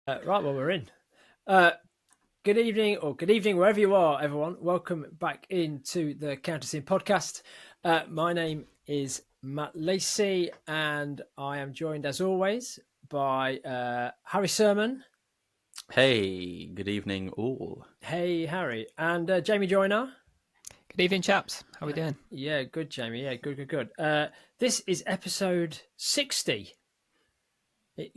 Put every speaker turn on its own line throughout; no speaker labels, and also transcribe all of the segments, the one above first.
Right, well, we're in. Good evening, or good evening, wherever you are, everyone. Welcome back into the Counter Scene podcast. My name is Matt Lacey, and I am joined, as always, by Harry Sermon.
Hey, good evening, all.
Hey, Harry. And Jamie Joyner.
Good evening, chaps. How are we doing?
Yeah, good, Jamie. Yeah, good. This is episode 60.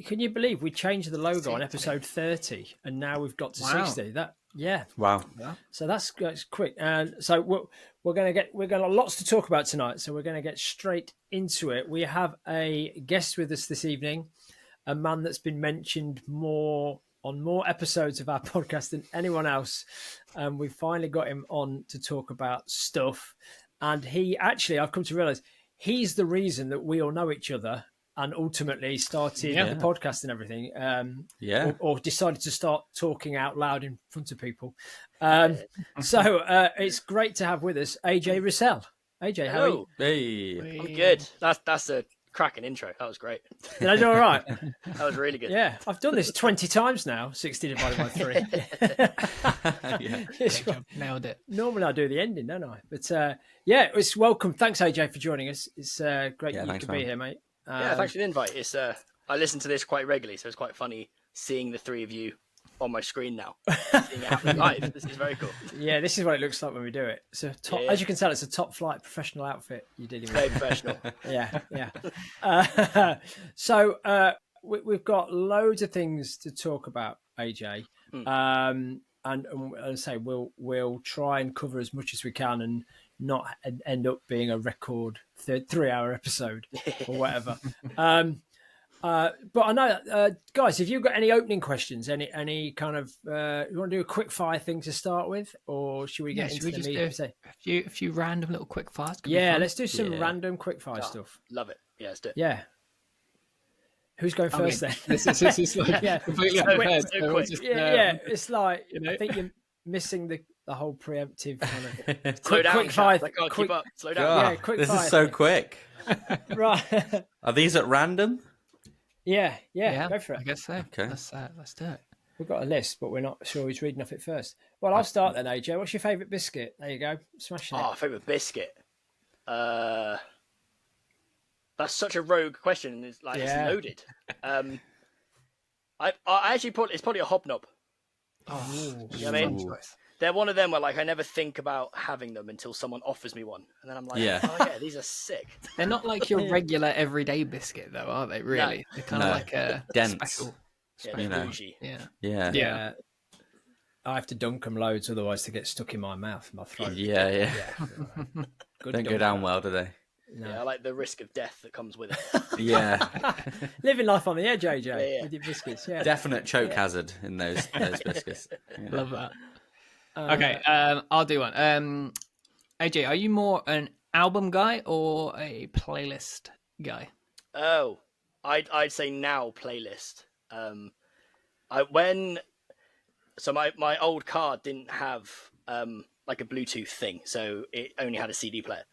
Can you believe we changed the logo
60.
on episode 30 and now we've got to 60?
Wow.
So that's quick. And so we're going to lots to talk about tonight. So we're going to get straight into it. We have a guest with us this evening, a man that's been mentioned on more episodes of our podcast than anyone else. We finally got him on to talk about stuff. And I've come to realize he's the reason that we all know each other. And ultimately started the podcast and everything, or decided to start talking out loud in front of people. So it's great to have with us AJ Rousell. AJ, how are you?
Hey.
I'm good. That's a cracking intro. That was great.
Did I do all right?
That was really good.
Yeah, I've done this 20 times now, 60 divided by 3.
Nailed it.
Normally I do the ending, don't I? But it's welcome. Thanks, AJ, for joining us. It's great you could be here, mate.
Thanks for the invite. It's I listen to this quite regularly, so it's quite funny seeing the three of you on my screen now. Seeing it happen live. This is very cool.
Yeah, this is what it looks like when we do it. So as you can tell, it's a top flight professional outfit you're dealing with.
Very professional.
Yeah. So we've got loads of things to talk about, AJ. And I say we'll try and cover as much as we can and not end up being a record 3-hour episode or whatever. But I know, guys, if you've got any opening questions, any kind of, you want to do a quick fire thing to start with, or should we get into the meat?
A few random little quick fires?
Yeah, let's do some random quick fire stuff.
Love it. Yeah, let's do it.
Yeah. Who's going first then?
This is like completely unfair.
It's like, I think you're missing the whole preemptive kind of
Slow down,
quick fire.
I can't keep up. Slow down.
Yeah, quick
This
fire
is so
thing.
quick.
Right.
Are these at random?
Yeah, go for it.
I guess so.
Okay.
Let's do it.
We've got a list, but we're not sure who's reading off it first. Well, I'll start then, AJ. What's your favourite biscuit? There you go. Smashing it.
Oh, favourite biscuit. That's such a rogue question. It's like it's loaded. I actually it's probably a hobnob.
Oh,
you know what I mean? They're one of them where like I never think about having them until someone offers me one, and then I'm like, oh yeah, these are sick.
They're not like your regular everyday biscuit, though, are they? Really?
No.
They're kind of like a
dense.
special.
Bougie.
Yeah.
I have to dunk them loads, otherwise they get stuck in my mouth, my throat.
Yeah. Don't go down well, do they?
No.
Yeah, I like the risk of death that comes with it.
Yeah.
Living life on the edge, AJ, with your biscuits. Yeah.
Definite choke hazard in those biscuits. Yeah.
Love that. Okay, I'll do one. AJ, are you more an album guy or a playlist guy?
Oh, I'd say now playlist. My old car didn't have like a Bluetooth thing, so it only had a CD player.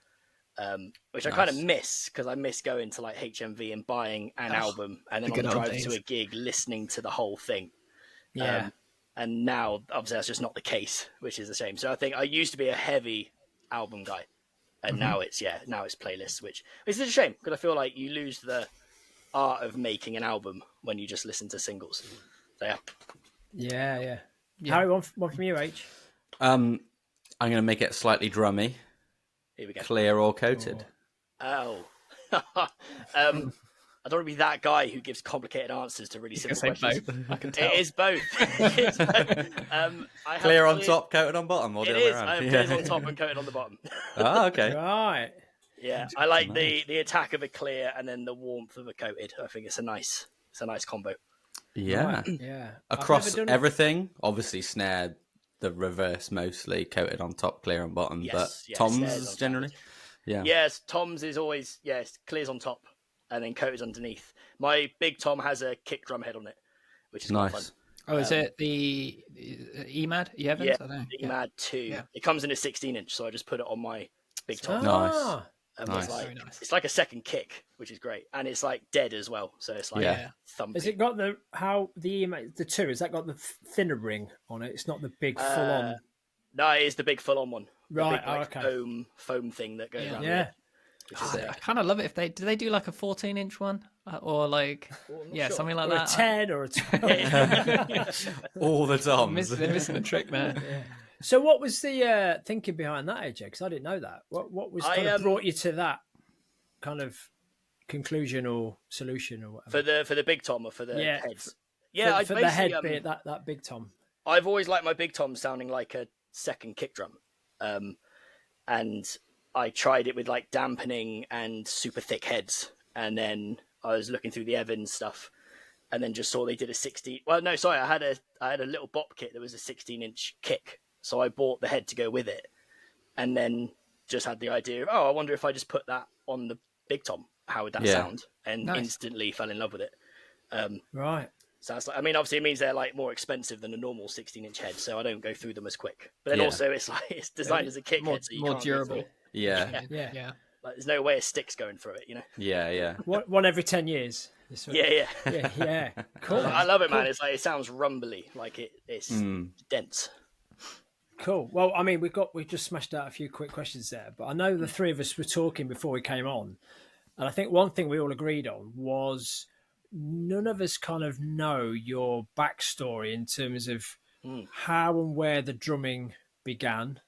Which I kind of miss because I miss going to like HMV and buying an album and then on the drive to a gig listening to the whole thing.
Yeah.
And now obviously that's just not the case, which is a shame. So I think I used to be a heavy album guy, and now it's playlists, which is a shame because I feel like you lose the art of making an album when you just listen to singles. So
Yeah. Harry, one from you, H.
I'm going to make it slightly drummy.
Here we go.
Clear or coated?
Oh. I don't want to be that guy who gives complicated answers to really simple questions.
Both. I can tell.
It is both.
Clear on top, coated on bottom, or the
it
other way
is.
around?
Clear on top and coated on the bottom.
Oh, okay.
Right.
Yeah, I like the attack of a clear and then the warmth of a coated. I think it's a nice combo.
Yeah.
Right. Yeah.
Across everything, obviously snare the reverse mostly, coated on top, clear on bottom, but toms generally. Yeah.
Yes, toms is always clears on top and then coated underneath. My big tom has a kick drum head on it, which is
nice.
quite fun.
Oh, is it the EMAD?
Yeah, the EMAD 2. Yeah. It comes in a 16-inch, so I just put it on my big tom.
Nice. Nice.
It's like a second kick, which is great, and it's like dead as well. So it's like thumping.
Has it got the two? Has that got the thinner ring on it? It's not the big full on.
No, it is the big full on one.
Right.
The big, foam thing that goes around.
Yeah.
I kind of love it if they do like a 14-inch one or like something like that.
A 10 or a 12.
All the times.
They're missing a trick there.
Yeah. So what was the thinking behind that, AJ? Because I didn't know that. What was kind of brought you to that kind of conclusion or solution or whatever?
For the big tom or for the heads?
Yeah, for the head bit, that big tom.
I've always liked my big tom sounding like a second kick drum, and I tried it with like dampening and super thick heads, and then I was looking through the Evans stuff, and then just saw they did a 16. Well, no, sorry, I had a little bop kit that was a 16-inch kick, so I bought the head to go with it, and then just had the idea of, I wonder if I just put that on the big tom, how would that sound? And instantly fell in love with it.
Right.
So it's like, I mean, obviously it means they're like more expensive than a normal 16-inch head, so I don't go through them as quick. But then also it's like it's designed as a kick head, so you
more
can't
durable.
Yeah.
Like there's no way a stick's going through it, you know.
Yeah.
One every 10 years.
Yeah.
Cool.
I love it, man. It's like it sounds rumbly, like it's dense.
Cool. Well, I mean, we just smashed out a few quick questions there, but I know the three of us were talking before we came on, and I think one thing we all agreed on was none of us kind of know your backstory in terms of how and where the drumming began,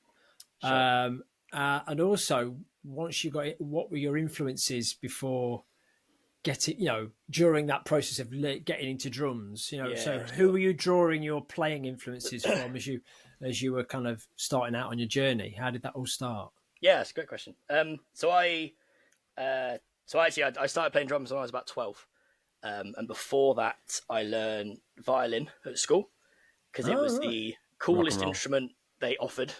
and also once you got it, what were your influences before getting, during that process of getting into drums, so who were you drawing your playing influences from as you were kind of starting out on your journey? How did that all start?
Yeah, it's a great question. So I started playing drums when I was about 12. And before that, I learned violin at school because it was the coolest instrument they offered.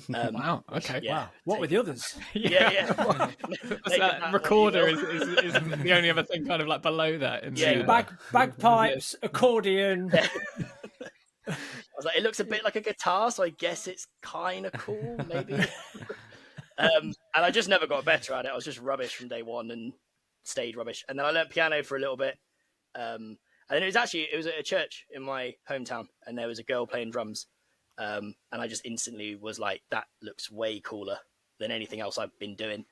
Wow. Okay.
Yeah,
wow. What were the others?
Yeah.
That recorder is the only other thing kind of like below that.
Bagpipes, accordion.
I was like, it looks a bit like a guitar, so I guess it's kind of cool, maybe. And I just never got better at it. I was just rubbish from day one and stayed rubbish. And then I learned piano for a little bit. And then it was at a church in my hometown, and there was a girl playing drums. And I just instantly was like, that looks way cooler than anything else I've been doing.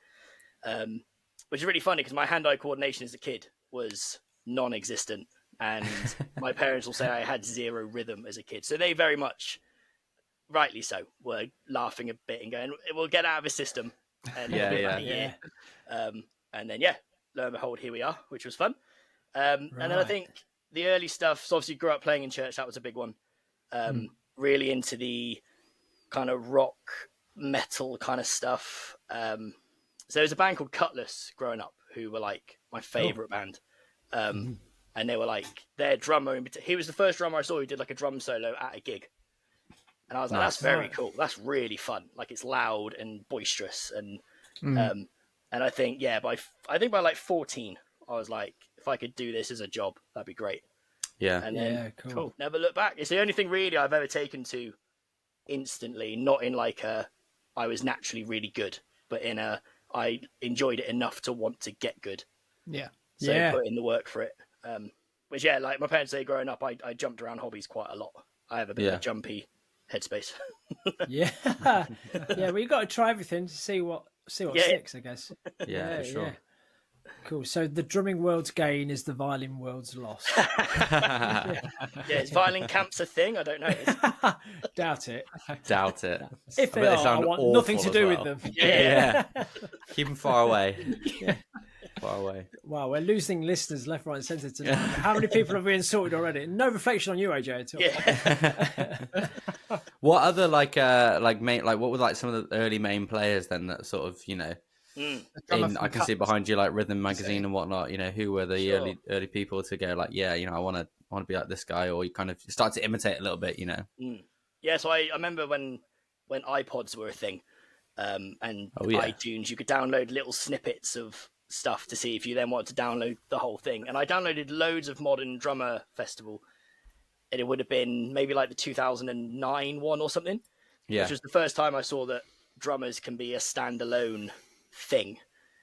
Which is really funny because my hand-eye coordination as a kid was non-existent. And my parents will say I had zero rhythm as a kid. So they very much, rightly so, were laughing a bit and going, we'll get out of his system. And and then, lo and behold, here we are, which was fun. And then I think the early stuff, so obviously grew up playing in church, that was a big one. Really into the kind of rock, metal kind of stuff. So there was a band called Cutlass growing up who were like my favourite band. And they were like, their drummer, he was the first drummer I saw who did like a drum solo at a gig. And I was like, that's very cool. That's really fun. Like it's loud and boisterous. And I think, by like 14, I was like, if I could do this as a job, that'd be great.
Yeah.
And then
cool.
Never look back. It's the only thing really I've ever taken to instantly, not in like I was naturally really good, but in I enjoyed it enough to want to get good.
Yeah.
So put in the work for it. Which, like my parents say growing up, I jumped around hobbies quite a lot. I have a bit of a jumpy headspace.
Yeah, well, you got to try everything to see what sticks, I guess.
Yeah, for sure.
Yeah. Cool. So the drumming world's gain is the violin world's loss.
Is violin camps a thing? I don't know.
Doubt it.
If
they are, I want nothing to do with them.
Yeah. Keep them far away.
Yeah.
Far away.
Wow, we're losing listeners left, right, and centre tonight. How many people have we insulted already? No reflection on you, AJ, at all.
Yeah.
What other what were like some of the early main players then that sort of I can see behind you like Rhythm Magazine and whatnot. Who were the early people to go like, I want to be like this guy, or you kind of start to imitate a little bit,
Yeah, so I remember when iPods were a thing, and iTunes, you could download little snippets of stuff to see if you then wanted to download the whole thing. And I downloaded loads of Modern Drummer Festival, and it would have been maybe like the 2009 one or something, which was the first time I saw that drummers can be a standalone thing.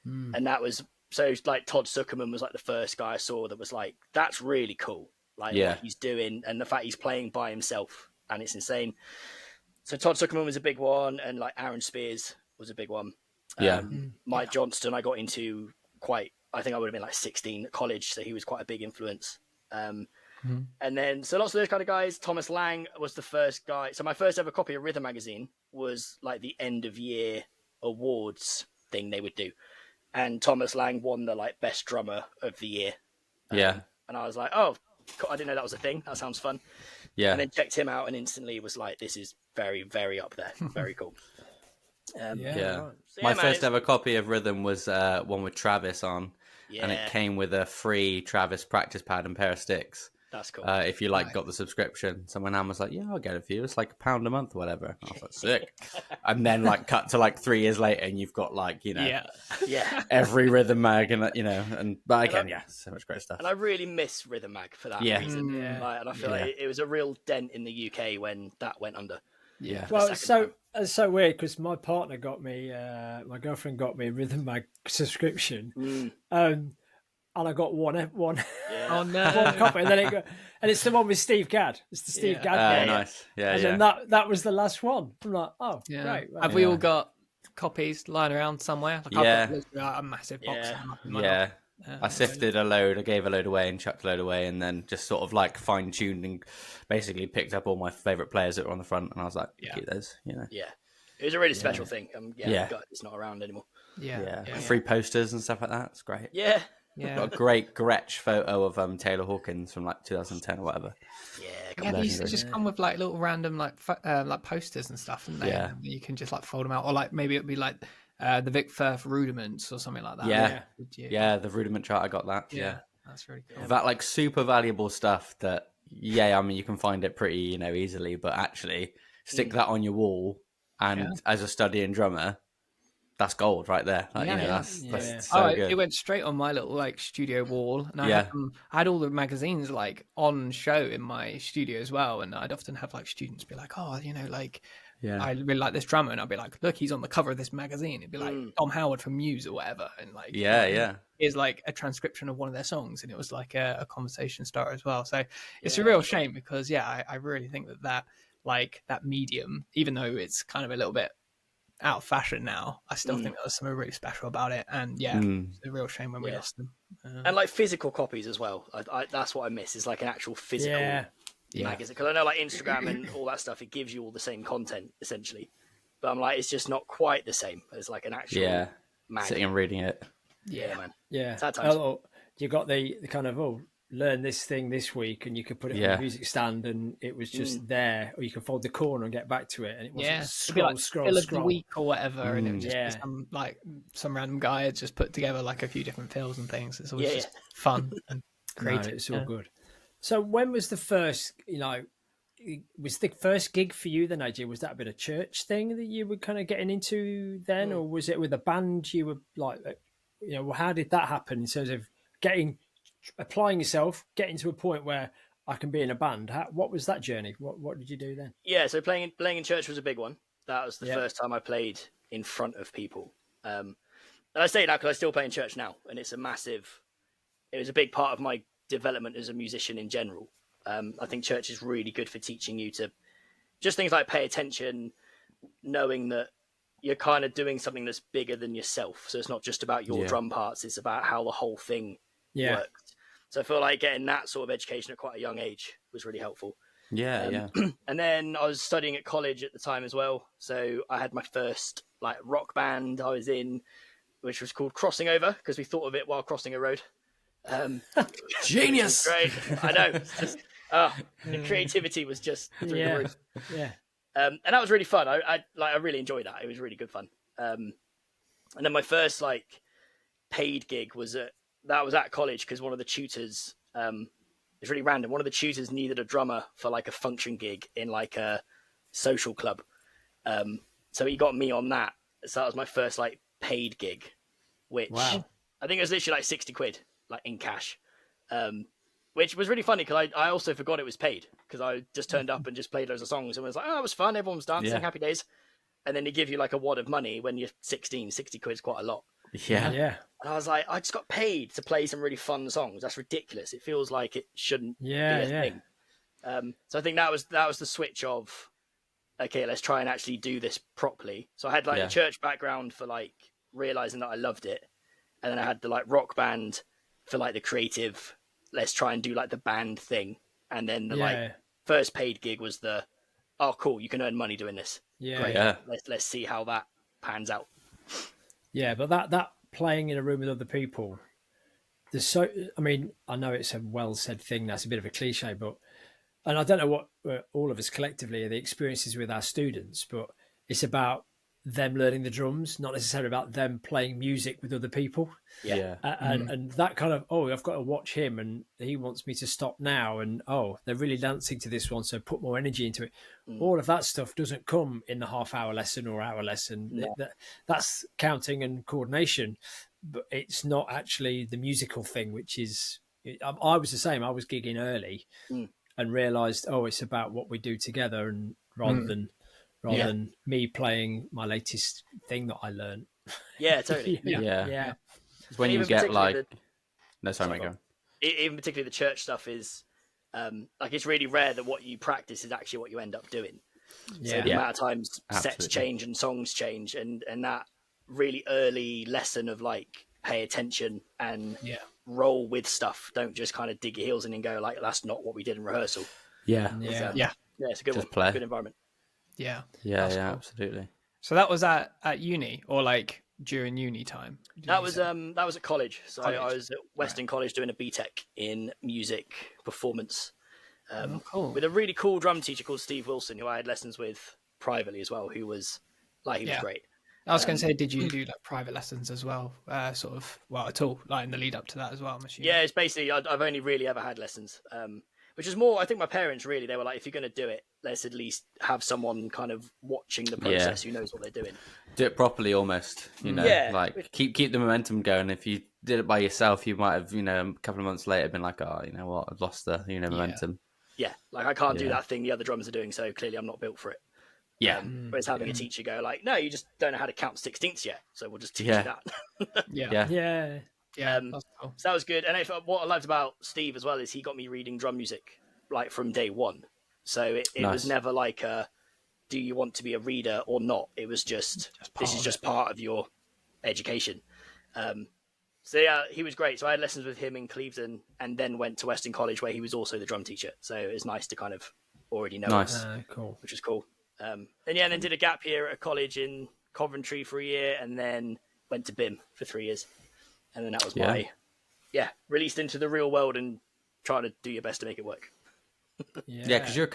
And that was so like Todd Zuckerman was like the first guy I saw that was like, that's really cool. Like what he's doing and the fact he's playing by himself, and it's insane. So Todd Zuckerman was a big one, and like Aaron Spears was a big one. Mike Johnston I got into quite, I think I would have been like 16 at college, so he was quite a big influence. And then, so lots of those kind of guys. Thomas Lang was the first guy. So my first ever copy of Rhythm magazine was like the end of year awards thing they would do. And Thomas Lang won the like best drummer of the year. And I was like, oh, I didn't know that was a thing. That sounds fun. And then checked him out and instantly was like, this is very, very up there. Very cool.
My first ever copy of Rhythm was one with Travis on. And it came with a free Travis practice pad and pair of sticks.
That's cool.
If you like got the subscription. So my nan was like, yeah, I'll get it for you. It's like £1 a month or whatever. I was like, sick. And then like cut to like 3 years later and you've got like, you know, every Rhythm mag and but again, so much great stuff.
And I really miss Rhythm Mag for that reason. Like, and I feel like it was a real dent in the UK when that went under.
Yeah. Well, it's so weird because my partner got me, my girlfriend got me a Rhythm Mag subscription. And I got one one copy, and then and it's the one with Steve Gadd. It's the Steve Gadd one.
Nice,
and then that was the last one. I'm like, oh, great. Right.
Have we all got copies lying around somewhere? Like I've got a massive box.
I sifted a load. I gave a load away and chucked a load away, and then just sort of like fine tuned and basically picked up all my favorite players that were on the front, and I was like, keep those, you know.
Yeah, it was a really special thing. God, it's not around anymore.
Free posters and stuff like that. It's great.
Yeah.
Got a great Gretsch photo of Taylor Hawkins from like 2010 or whatever.
They used to just come with like little random like posters and stuff, and you can just like fold them out, or like maybe it'd be like the Vic Firth Rudiments or something like that.
The Rudiment chart. I got that. Yeah,
that's really cool.
That like super valuable stuff that I mean you can find it pretty easily, but actually stick that on your wall and as a studying drummer. That's gold right there. Like, that's so good.
It went straight on my little like studio wall, and I had all the magazines like on show in my studio as well. And I'd often have like students be like, "Oh, you know, like I really like this drummer," and I'd be like, "Look, he's on the cover of this magazine." It'd be like Tom Howard from Muse or whatever, and like here's like a transcription of one of their songs, and it was like a conversation starter as well. So it's a real shame because I really think that like that medium, even though it's kind of a little bit out of fashion now, I still think there was something really special about it, and it's a real shame when we lost them.
And like physical copies as well. I that's what I miss, is like an actual physical magazine, because I know like Instagram and all that stuff, it gives you all the same content essentially, but I'm like, it's just not quite the same as like an actual mag.
Sitting and reading it.
Man.
Sad times. You got the kind of learn this thing this week, and you could put it on a music stand, and it was just there, or you could fold the corner and get back to it, and it wasn't scroll
of the week or whatever, and it would just be some random guy had just put together like a few different fills and things. It's always just fun and creative.
No, it's all good. So when was the first, was the first gig for you then, AJ? Was that a bit of church thing that you were kind of getting into then, or was it with a band you were like, how did that happen in terms of applying yourself, getting to a point where I can be in a band? What was that journey? What did you do then?
Yeah, so playing in church was a big one. That was the first time I played in front of people. And I say that because I still play in church now, and it was a big part of my development as a musician in general. I think church is really good for teaching you to just things like pay attention, knowing that you're kind of doing something that's bigger than yourself. So it's not just about your drum parts, it's about how the whole thing worked. So I feel like getting that sort of education at quite a young age was really helpful. And then I was studying at college at the time as well. So I had my first like rock band I was in, which was called Crossing Over, because we thought of it while crossing a road.
Genius.
Great. I know. It's just, the creativity was just through the roof. And that was really fun. I really enjoyed that. It was really good fun. And then my first like paid gig was at college, because one of the tutors, it's really random. One of the tutors needed a drummer for like a function gig in like a social club. So he got me on that. So that was my first like paid gig, which I think it was literally like 60 quid, like in cash. Which was really funny because I also forgot it was paid, because I just turned up and just played loads of songs and was like, oh, it was fun. Everyone was dancing, happy days. And then they give you like a wad of money when you're 16, 60 quid is quite a lot.
Yeah.
Yeah.
And I was like, I just got paid to play some really fun songs. That's ridiculous. It feels like it shouldn't be a thing. So I think that was the switch of, okay, let's try and actually do this properly. So I had like the church background for like realizing that I loved it, and then I had the like rock band for like the creative. Let's try and do like the band thing, and then the like first paid gig was the, oh cool, you can earn money doing this. Great. Let's see how that pans out.
Yeah, but that playing in a room with other people, I mean, I know it's a well said thing. That's a bit of a cliche, but. And I don't know what all of us collectively are the experiences with our students, but it's about them learning the drums, not necessarily about them playing music with other people.
Yeah.
And that kind of, oh, I've got to watch him and he wants me to stop now. And, oh, they're really dancing to this one, so put more energy into it. All of that stuff doesn't come in the half-hour lesson or hour lesson.
No.
That's counting and coordination, but it's not actually the musical thing, which is, I was the same. I was gigging early. And realised, oh, it's about what we do together, and rather than me playing my latest thing that I learned.
Yeah, totally.
Yeah.
It's when you get like, no, sorry, mate, go on.
Even particularly the church stuff is like it's really rare that what you practice is actually what you end up doing. So the amount of times sets change and songs change, and that really early lesson of like pay attention and roll with stuff. Don't just kind of dig your heels in and go like, that's not what we did in rehearsal.
Yeah,
it's a good
just
one.
play.
Good environment.
Yeah, cool. Absolutely.
So that was at uni or like during uni time?
That was at college. So I was at Western College doing a BTEC in music performance.
Cool.
With a really cool drum teacher called Steve Wilson, who I had lessons with privately as well, who was was great.
I was going to say, did you do like private lessons as well? Sort of, well, at all, like in the lead up to that as well, I'm assuming.
Yeah, it's basically, I've only really ever had lessons, which is more, I think my parents really, they were like, if you're going to do it, let's at least have someone kind of watching the process who knows what they're doing.
Do it properly almost, you know, like keep the momentum going. If you did it by yourself, you might have, a couple of months later been like, oh, you know what, I've lost the, momentum.
Yeah, like I can't do that thing the other drummers are doing, so clearly I'm not built for it.
Yeah.
Whereas having a teacher go like, no, you just don't know how to count sixteenths yet, so we'll just teach you that.
That's cool.
So that was good. And what I loved about Steve as well is he got me reading drum music like from day one. So it was never like do you want to be a reader or not? It was just this is just part of your education. So yeah, he was great. So I had lessons with him in Clevedon and then went to Western College where he was also the drum teacher. So it was nice to kind of already know him,
cool.
which was cool. And then did a gap year at a college in Coventry for a year and then went to BIM for 3 years. And then that was my released into the real world and trying to do your best to make it work.
Yeah, because you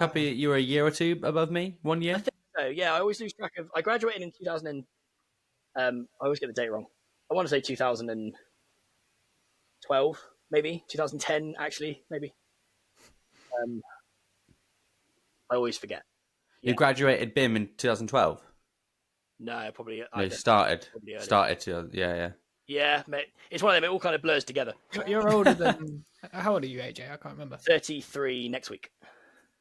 were a year or two above me, 1 year?
I think so, yeah. I always lose track of... I graduated in 2000 and... I always get the date wrong. I want to say 2012, maybe. 2010, actually, maybe. I always forget.
You graduated BIM in 2012?
No, probably...
No, you started. Yeah.
Yeah, mate. It's one of them. It all kind of blurs together.
You're older than... How old are you, AJ? I can't remember.
33 next week.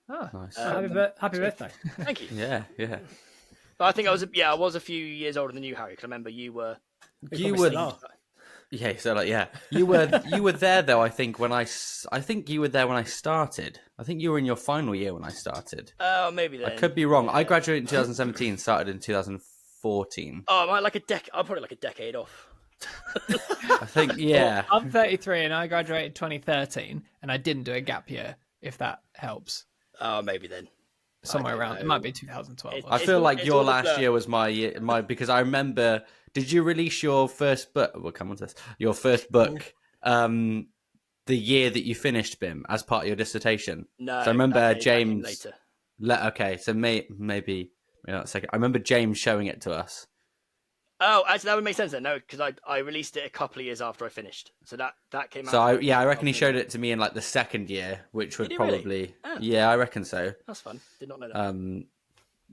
Oh,
nice.
Happy birthday.
Thank you.
Yeah.
But I think I was a few years older than you, Harry, because I remember you were...
You were there though. I think you were there when I started. I think you were in your final year when I started.
Oh, maybe then.
I could be wrong. I graduated in 2017, started in 2014.
Oh, am I like I'm probably like a decade off.
I think, yeah.
Well, I'm 33 and I graduated 2013 and I didn't do a gap year, if that helps.
Oh, maybe then.
Somewhere around. It might be 2012.
I feel like your last year was my year, because I remember. Did you release your first book? We'll come on to this. Your first book, the year that you finished BIM as part of your dissertation.
No,
so I remember
that
James.
later.
Okay, so maybe not a second. I remember James showing it to us.
Oh, actually, that would make sense then. No, because I released it a couple of years after I finished, so that came out.
So I reckon he showed it to me in like the second year, which would probably. Really? Oh. Yeah, I reckon so.
That's fun. Did not know that.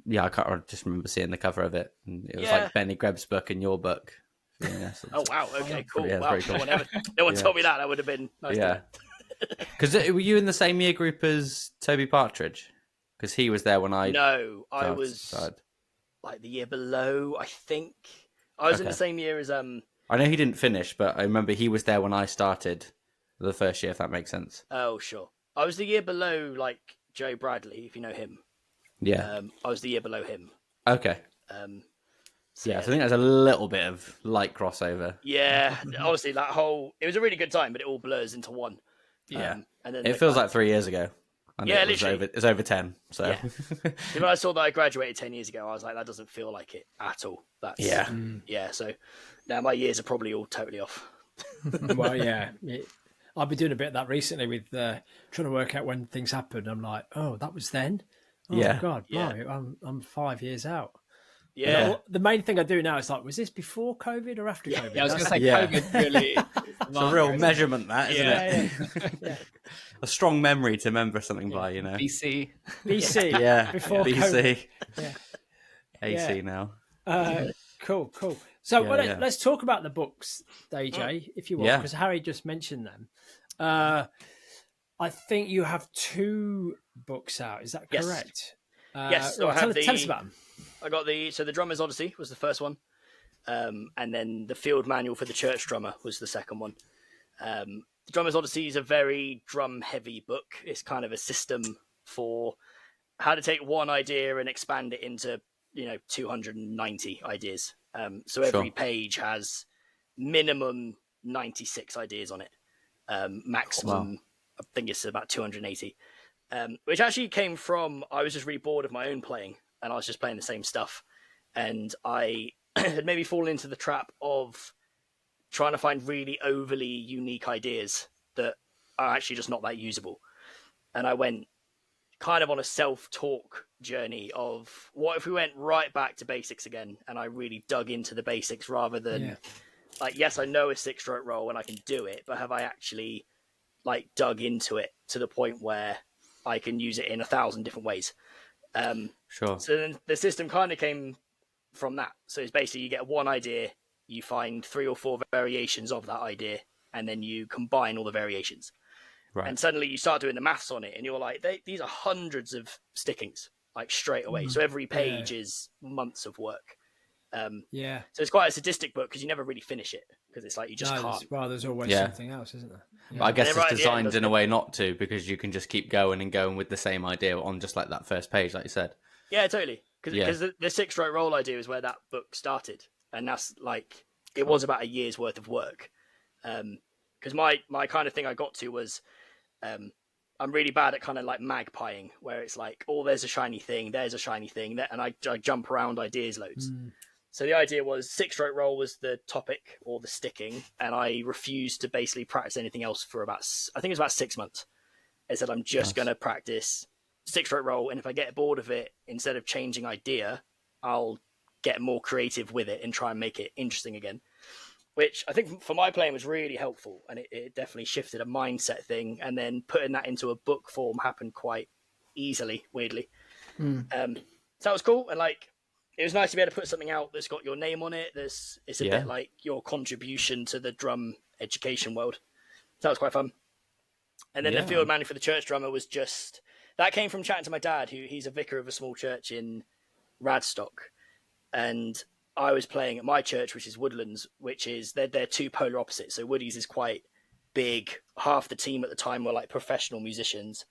Yeah, I just remember seeing the cover of it. And it was like Benny Grebb's book and your book. Yeah,
oh, wow. Okay, cool.
Yeah,
wow.
Cool.
No one told me that. That would have been nice.
Yeah. Because were you in the same year group as Toby Partridge? Because he was there when I...
No, I was like the year below, I think. I was in the same year as
I know he didn't finish, but I remember he was there when I started the first year, if that makes sense.
Oh, sure. I was the year below, like, Joe Bradley, if you know him.
Yeah.
I was the year below him.
Okay.
So
I think there's a little bit of light crossover.
Yeah, honestly, it was a really good time, but it all blurs into one.
Yeah.
And then
it feels like 3 years ago. And
yeah,
it's over 10. So
yeah. When I saw that I graduated 10 years ago, I was like, that doesn't feel like it at all. Yeah. So now my years are probably all totally off.
Well, yeah. I've been doing a bit of that recently with trying to work out when things happened. I'm like, oh, that was then. Oh
yeah.
God,
yeah.
I'm 5 years out.
Yeah.
The main thing I do now is like, was this before COVID or after COVID?
Yeah, I was going to say COVID really.
It's a real measurement, that, isn't it?
Yeah.
A strong memory to remember something by, you know.
BC.
Yeah. Before
BC.
COVID.
AC now.
Cool. So let's talk about the books, AJ, if you want, because Harry just mentioned them. I think you have 2 books out. Is that correct?
Yes. So
tell us about them.
I got the Drummer's Odyssey was the first one, and then the Field Manual for the Church Drummer was the second one. The Drummer's Odyssey is a very drum-heavy book. It's kind of a system for how to take one idea and expand it into 290 ideas. So every page has minimum 96 ideas on it. Maximum, I think it's about 280. Which actually came from, I was just really bored of my own playing, and I was just playing the same stuff. And I had maybe fallen into the trap of trying to find really overly unique ideas that are actually just not that usable. And I went kind of on a self-talk journey of what if we went right back to basics again, and I really dug into the basics rather than like, yes, I know a 6-stroke roll and I can do it, but have I actually like dug into it to the point where I can use it in 1,000 different ways?
Sure.
So then the system kind of came from that. So it's basically you get one idea, you find 3 or 4 variations of that idea, and then you combine all the variations.
Right.
And suddenly you start doing the maths on it, and you're like, these are hundreds of stickings, like straight away. So every page is months of work. So it's quite a sadistic book because you never really finish it because it's like you just can't.
Well, there's always something else, isn't there?
But I guess it's designed in a way not to, because you can just keep going and going with the same idea on just like that first page, like you said.
Yeah, totally. Because the 6-stroke roll idea is where that book started, and that's like it was about a year's worth of work. Because my kind of thing I got to was I'm really bad at kind of like magpieing, where it's like, oh, there's a shiny thing, and I jump around ideas loads. So the idea was 6-stroke roll was the topic or the sticking, and I refused to basically practice anything else for I think it was about 6 months. I said, I'm just going to practice 6-stroke roll, and if I get bored of it, instead of changing idea, I'll get more creative with it and try and make it interesting again. Which I think for my playing was really helpful, and it definitely shifted a mindset thing, and then putting that into a book form happened quite easily, weirdly. So that was cool, and like it was nice to be able to put something out that's got your name on it. It's a bit like your contribution to the drum education world. So that was quite fun. And then the Field Manual for the Church Drummer was just that came from chatting to my dad, he's a vicar of a small church in Radstock, and I was playing at my church, which is Woodlands, which is they're 2 polar opposites. So Woodies is quite big. Half the team at the time were like professional musicians.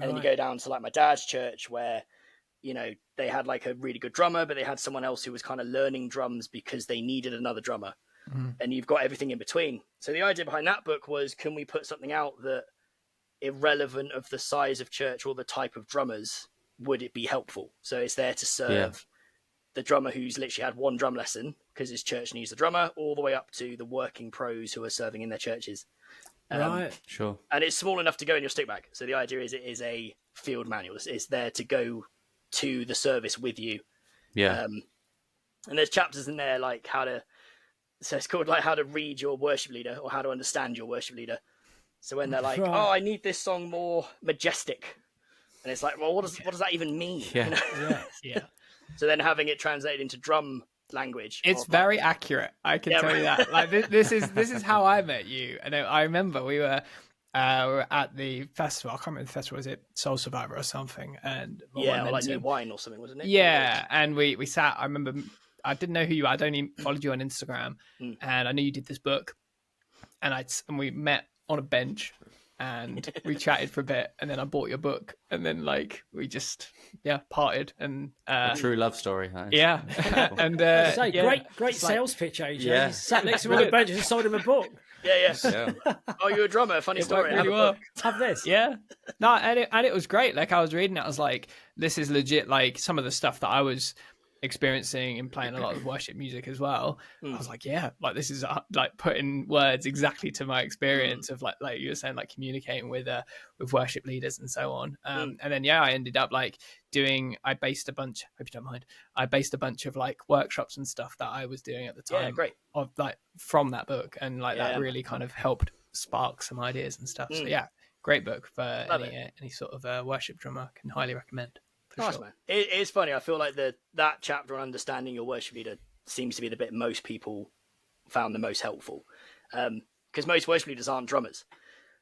And then you go down to like my dad's church where, they had like a really good drummer, but they had someone else who was kind of learning drums because they needed another drummer. And you've got everything in between. So the idea behind that book was, can we put something out that, irrelevant of the size of church or the type of drummers, would it be helpful? So it's there to serve the drummer who's literally had 1 drum lesson because his church needs a drummer, all the way up to the working pros who are serving in their churches.
Right,
sure.
And it's small enough to go in your stick bag. So the idea is it is a field manual. It's there to go to the service with you.
Yeah.
And there's chapters in there like so it's called like how to read your worship leader or how to understand your worship leader. So when they're like, oh, I need this song more majestic. And it's like, well, what does that even mean?
Yeah.
Yeah.
So then having it translated into drum language.
It's very accurate. I can tell you that. Like this is how I met you. I remember we were at the festival. I can't remember the festival. Was it Soul Survivor or something? And
or like New Wine or something, wasn't it?
Yeah. And we sat. I remember I didn't know who you are. I'd only followed you on Instagram, and I knew you did this book, and we met on a bench, and we chatted for a bit, and then I bought your book, and then like we just parted, and
a true love story. Huh?
Yeah, and
great sales pitch, AJ.
Yeah.
You sat next to him on the bench and sold him a book.
Yeah. Oh, you're a drummer. Funny story.
Really well.
Have this.
Yeah. No, and it was great. Like I was reading it, I was like, this is legit. Like some of the stuff that I was experiencing and playing a lot of worship music as well. I was like, yeah, like this is like putting words exactly to my experience of like you were saying, like communicating with worship leaders and so on. And then I ended up like I based a bunch. Hope you don't mind. I based a bunch of like workshops and stuff that I was doing at the time.
Yeah, great.
Of like from that book, and like that really kind of helped spark some ideas and stuff. So yeah, great book for any sort of worship drummer. Can highly recommend.
Nice, man. It's funny. I feel like that chapter on understanding your worship leader seems to be the bit most people found the most helpful, because most worship leaders aren't drummers.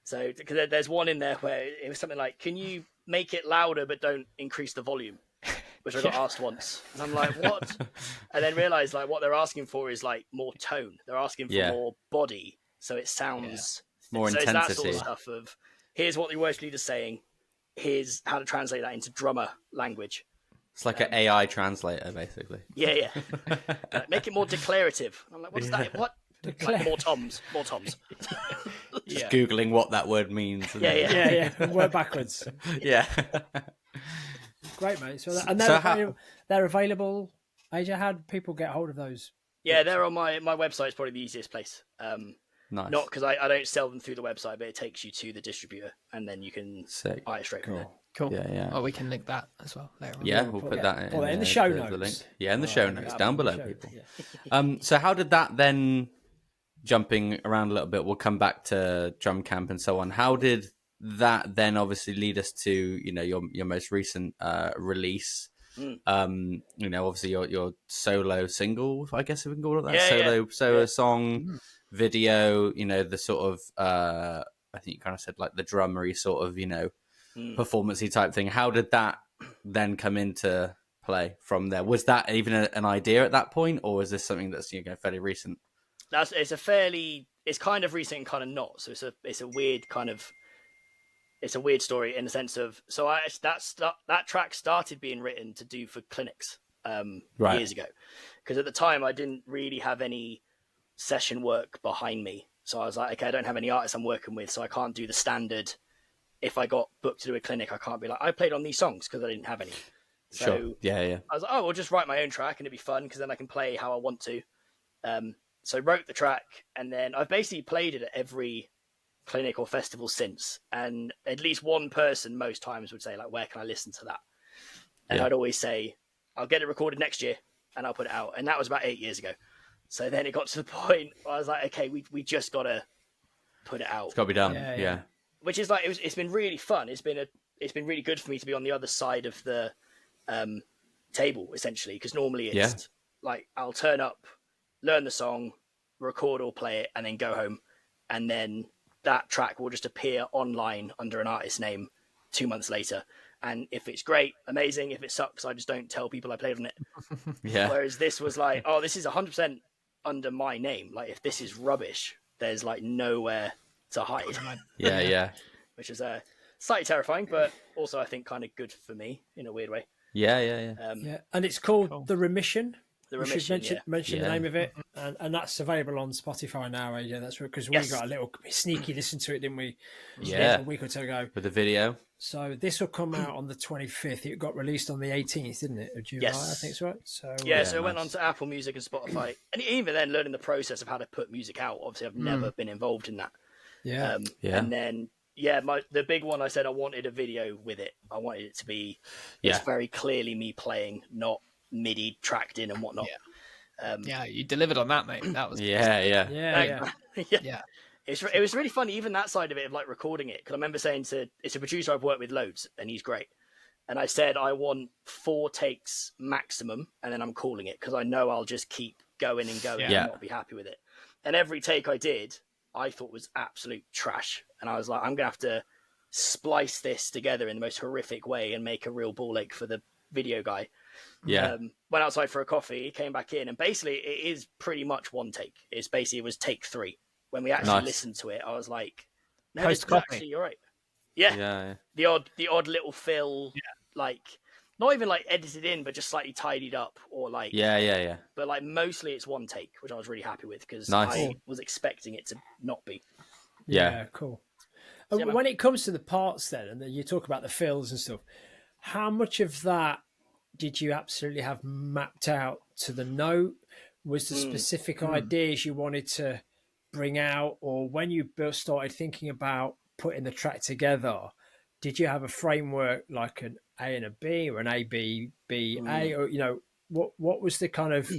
So because there's one in there where it was something like, "Can you make it louder but don't increase the volume?" Which I got asked once, and I'm like, "What?" And then realized like what they're asking for is like more tone. They're asking for more body, so it sounds
more
so
intensity.
it's that sort of stuff of here's what the worship leader's saying. Here's how to translate that into drummer language.
It's like an AI translator, basically.
Yeah. Make it more declarative. I'm like, what is that? What? Like more toms.
Just Googling what that word means.
Yeah. Word backwards.
Yeah.
Great, mate. So they're available. AJ, how do people get hold of those?
Yeah, they're on my website. Is probably the easiest place.
Nice.
Not because I don't sell them through the website, but it takes you to the distributor, and then you can buy it straight from there.
Cool.
Yeah.
Oh, we can link that as well later on.
Yeah, we'll put that
in the show notes.
The link. Yeah, in the show notes down below, people. Yeah. So how did that then? Jumping around a little bit, we'll come back to drum camp and so on. How did that then obviously lead us to your most recent release? Obviously your solo single, I guess we can call it that. Solo song. Video, the sort of I think you kind of said like the drummery sort of performancey type thing. How did that then come into play from there? Was that even an idea at that point, or is this something that's fairly recent?
It's kind of recent and kind of not. So it's a weird story in the sense of that track started being written to do for clinics years ago, because at the time I didn't really have any session work behind me. So I was like, okay, I don't have any artists I'm working with, so I can't do the standard. If I got booked to do a clinic, I can't be like, I played on these songs because I didn't have any. So
sure. Yeah.
I was like, oh, I'll just write my own track and it'd be fun because then I can play how I want to. So I wrote the track, and then I've basically played it at every clinic or festival since. And at least one person most times would say, like, where can I listen to that? And I'd always say, I'll get it recorded next year and I'll put it out. And that was about 8 years ago. So then it got to the point where I was like, okay, we just got to put it out.
It's got to be done. Yeah.
Which is like, it's been really fun. It's been really good for me to be on the other side of the table, essentially. Because normally it's like, I'll turn up, learn the song, record or play it, and then go home. And then that track will just appear online under an artist name 2 months later. And if it's great, amazing. If it sucks, I just don't tell people I played on it. Whereas this was like, oh, this is 100% under my name. Like, if this is rubbish, there's like nowhere to hide.
Yeah.
Which is slightly terrifying, but also I think kind of good for me in a weird way.
Yeah.
And it's called The Remission.
The Remission,
mention the name of it, and that's available on Spotify now. Yeah, that's because we got a little sneaky listen to it, didn't we? A week or two ago
with the video.
So this will come out on the 25th. It got released on the 18th, didn't it, of July?
Yes.
I think it's right. So
so it went on to Apple Music and Spotify, and even then, learning the process of how to put music out. Obviously, I've never been involved in that. And then the big one, I said I wanted a video with it. I wanted it to be it's very clearly me playing, not MIDI tracked in and whatnot.
You delivered on that, mate. That was
yeah.
It was really fun, even that side of it, of like recording it, because I remember saying it's a producer I've worked with loads and he's great, and I said I want 4 takes maximum and then I'm calling it, because I know I'll just keep going and going and not be happy with it. And every take I did I thought was absolute trash, and I was like, I'm gonna have to splice this together in the most horrific way and make a real ball ache for the video guy.
Yeah.
Went outside for a coffee, came back in, and basically it is pretty much one take. It was take 3. When we actually listened to it, I was like, no, this is actually, you're right. Yeah. The odd little fill, like not even like edited in, but just slightly tidied up, or like
yeah.
But like mostly it's one take, which I was really happy with because
Nice.
I was expecting it to not be.
Yeah, cool. When it comes to the parts, then, and you talk about the fills and stuff, how much of that did you absolutely have mapped out to the note? Was there specific ideas you wanted to bring out, or when you started thinking about putting the track together, did you have a framework like an A and a B, or an A B B A, or what was the kind of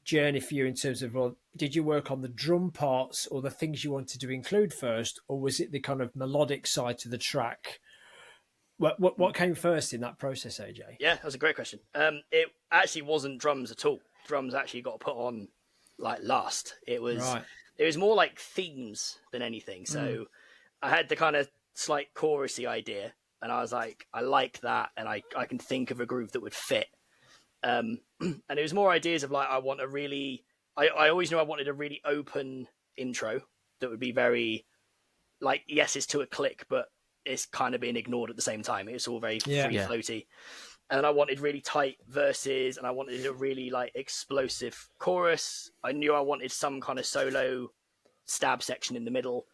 journey for you in terms of, well, did you work on the drum parts or the things you wanted to include first, or was it the kind of melodic side to the track? What came first in that process, AJ?
Yeah, that's a great question. It actually wasn't drums at all. Drums actually got put on like last. It was more like themes than anything. So I had the kind of slight chorusy idea, and I was like, I like that, and I can think of a groove that would fit. And it was more ideas of like, I always knew I wanted a really open intro that would be very like, yes, it's to a click, but it's kind of being ignored at the same time. It's all very free floaty. And I wanted really tight verses, and I wanted a really like explosive chorus. I knew I wanted some kind of solo stab section in the middle.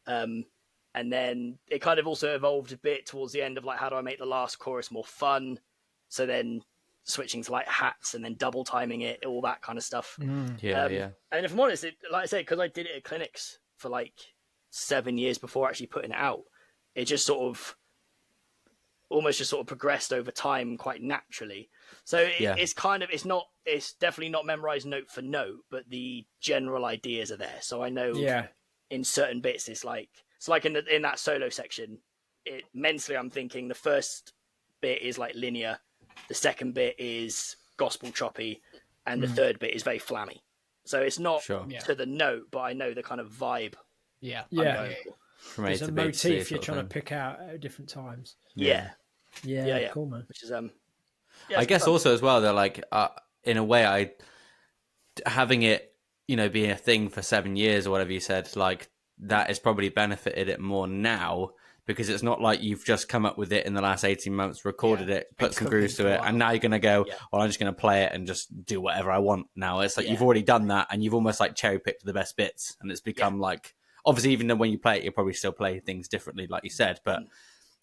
And then it kind of also evolved a bit towards the end of like, how do I make the last chorus more fun? So then switching to like hats and then double timing it, all that kind of stuff.
And
if I'm honest, like I said, because I did it at clinics for like 7 years before actually putting it out, it just sort of progressed over time quite naturally. So it's definitely not memorized note for note, but the general ideas are there. So I know in certain bits, it's like in that solo section, mentally I'm thinking the first bit is like linear, the second bit is gospel choppy, and the third bit is very flammy. So it's not to the note, but I know the kind of vibe.
There's a motif you're trying to pick out at different times.
Yeah,
cool, man.
Which is
I guess fun. Also as well, they're like in a way, having it, being a thing for 7 years or whatever you said, like that has probably benefited it more now, because it's not like you've just come up with it in the last 18 months, recorded it, put some grooves to it, and now you're going to go, well, I'm just going to play it and just do whatever I want now. It's like you've already done that, and you've almost like cherry picked the best bits, and it's become like, obviously, even though when you play it, you'll probably still play things differently, like you said, but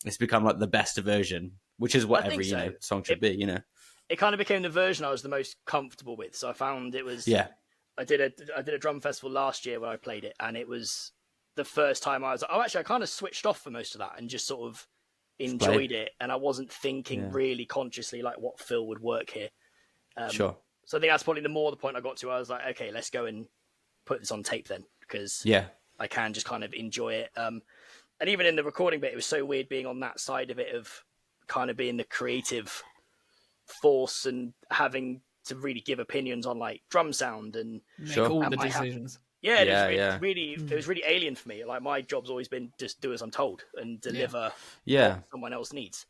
it's become like the best version, which is what every song should be.
It kind of became the version I was the most comfortable with. So I found it was. I did a drum festival last year where I played it, and it was the first time I was like, I kind of switched off for most of that and just sort of enjoyed it, and I wasn't thinking really consciously like what fill would work here. So I think that's probably the point I got to. I was like, okay, let's go and put this on tape then, because I can just kind of enjoy it. And even in the recording bit, it was so weird being on that side of it, of kind of being the creative force and having to really give opinions on like drum sound and
make all the decisions.
It was really alien for me. Like my job's always been just do as I'm told and deliver what someone else needs.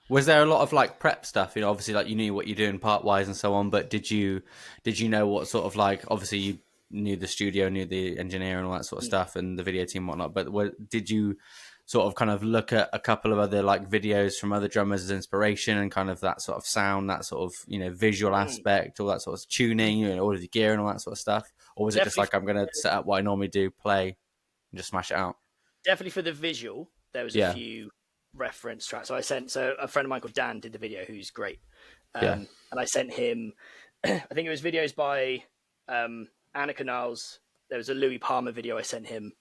Was there a lot of like prep stuff? Obviously, like you knew what you're doing part wise and so on, but did you know what sort of like, obviously you knew the studio, knew the engineer and all that sort of stuff, and the video team and whatnot, but did you sort of kind of look at a couple of other like videos from other drummers as inspiration, and kind of that sort of sound, that sort of visual aspect, all that sort of tuning, all of the gear and all that sort of stuff? Or was it just like, I'm going to set up what I normally do, play, and just smash it out? Definitely
for the visual, there was a few reference tracks. So a friend of mine called Dan did the video, who's great. And I sent him, I think it was videos by Anna Canals. There was a Louis Palmer video I sent him,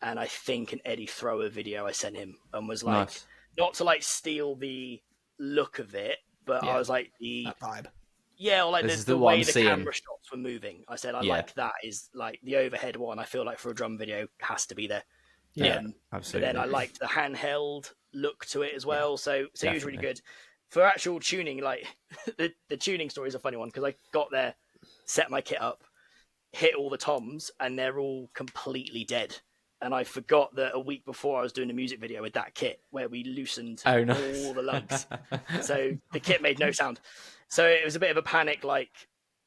and I think an Eddie Thrower video I sent him, and was like, not to like steal the look of it, but I was like
that vibe.
Yeah, or like the way the camera shots were moving. I said, I like that, is like the overhead one. I feel like for a drum video has to be there.
Yeah, absolutely.
But then I liked the handheld look to it as well. So it was really good. For actual tuning, like the tuning story is a funny one, because I got there, set my kit up, hit all the toms, and they're all completely dead. and I forgot that a week before I was doing a music video with that kit where we loosened
Oh,
all
nice.
the lugs. So the kit made no sound. So it was a bit of a panic, like,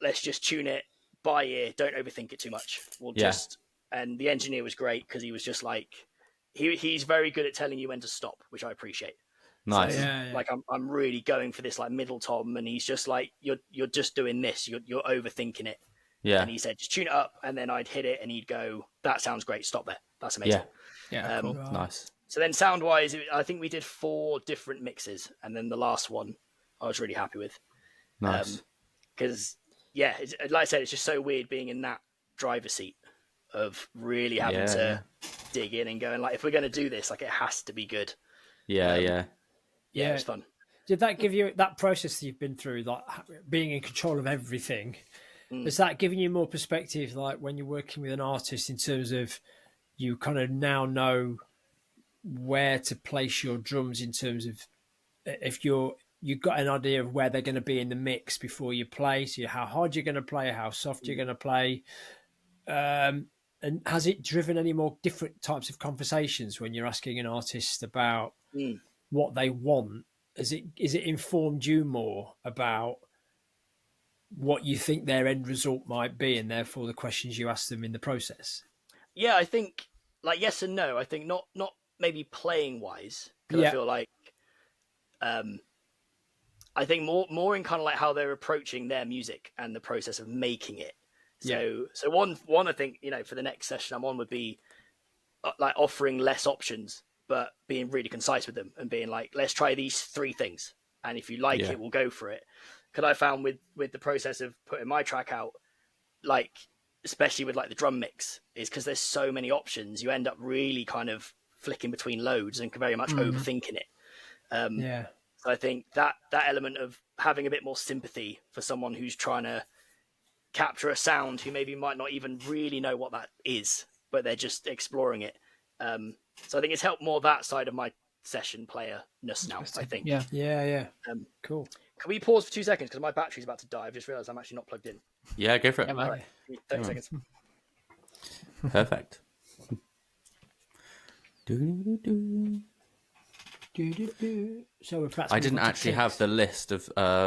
let's just tune it by ear. Don't overthink it too much. We'll just, and the engineer was great because he was just like, he's very good at telling you when to stop, which I appreciate.
Nice.
So, like I'm really going for this like middle tom, and he's just like, you're just doing this. You're overthinking it.
Yeah.
And he said, just tune it up, and then I'd hit it, and he'd go, that sounds great. Stop there. That's amazing.
Yeah. Cool.
Nice.
So then sound wise, I think we did 4 different mixes, and then the last one I was really happy with.
Nice.
Because like I said, it's just so weird being in that driver's seat of really having to dig in and going like, if we're going to do this, like it has to be good.
Yeah,
it was fun.
Did that give you that process that you've been through, like being in control of everything? Has that given you more perspective, like when you're working with an artist, in terms of you kind of now know where to place your drums, in terms of if you've got an idea of where they're going to be in the mix before you play, so how hard you're going to play, how soft you're going to play, and has it driven any more different types of conversations when you're asking an artist about what they want? Is it informed you more about what you think their end result might be, and therefore the questions you ask them in the process?
Yeah, I think like yes and no. I think not maybe playing wise, because I feel like I think more in kind of like how they're approaching their music and the process of making it. So one I think, you know, for the next session I'm on would be like offering less options, but being really concise with them and being like, let's try these 3 things, and if you like it, we'll go for it. Because I found with the process of putting my track out, like especially with like the drum mix, is because there's so many options, you end up really kind of flicking between loads and very much overthinking it. So I think that element of having a bit more sympathy for someone who's trying to capture a sound, who maybe might not even really know what that is, but they're just exploring it. So I think it's helped more that side of my session player-ness now, I think.
Yeah. Cool.
Can we pause for 2 seconds? Because my battery's about to die. I've just realised I'm actually not plugged in.
Yeah, go for it.
Yeah, man.
All right, 30 seconds.
Perfect.
So
I didn't actually have the list of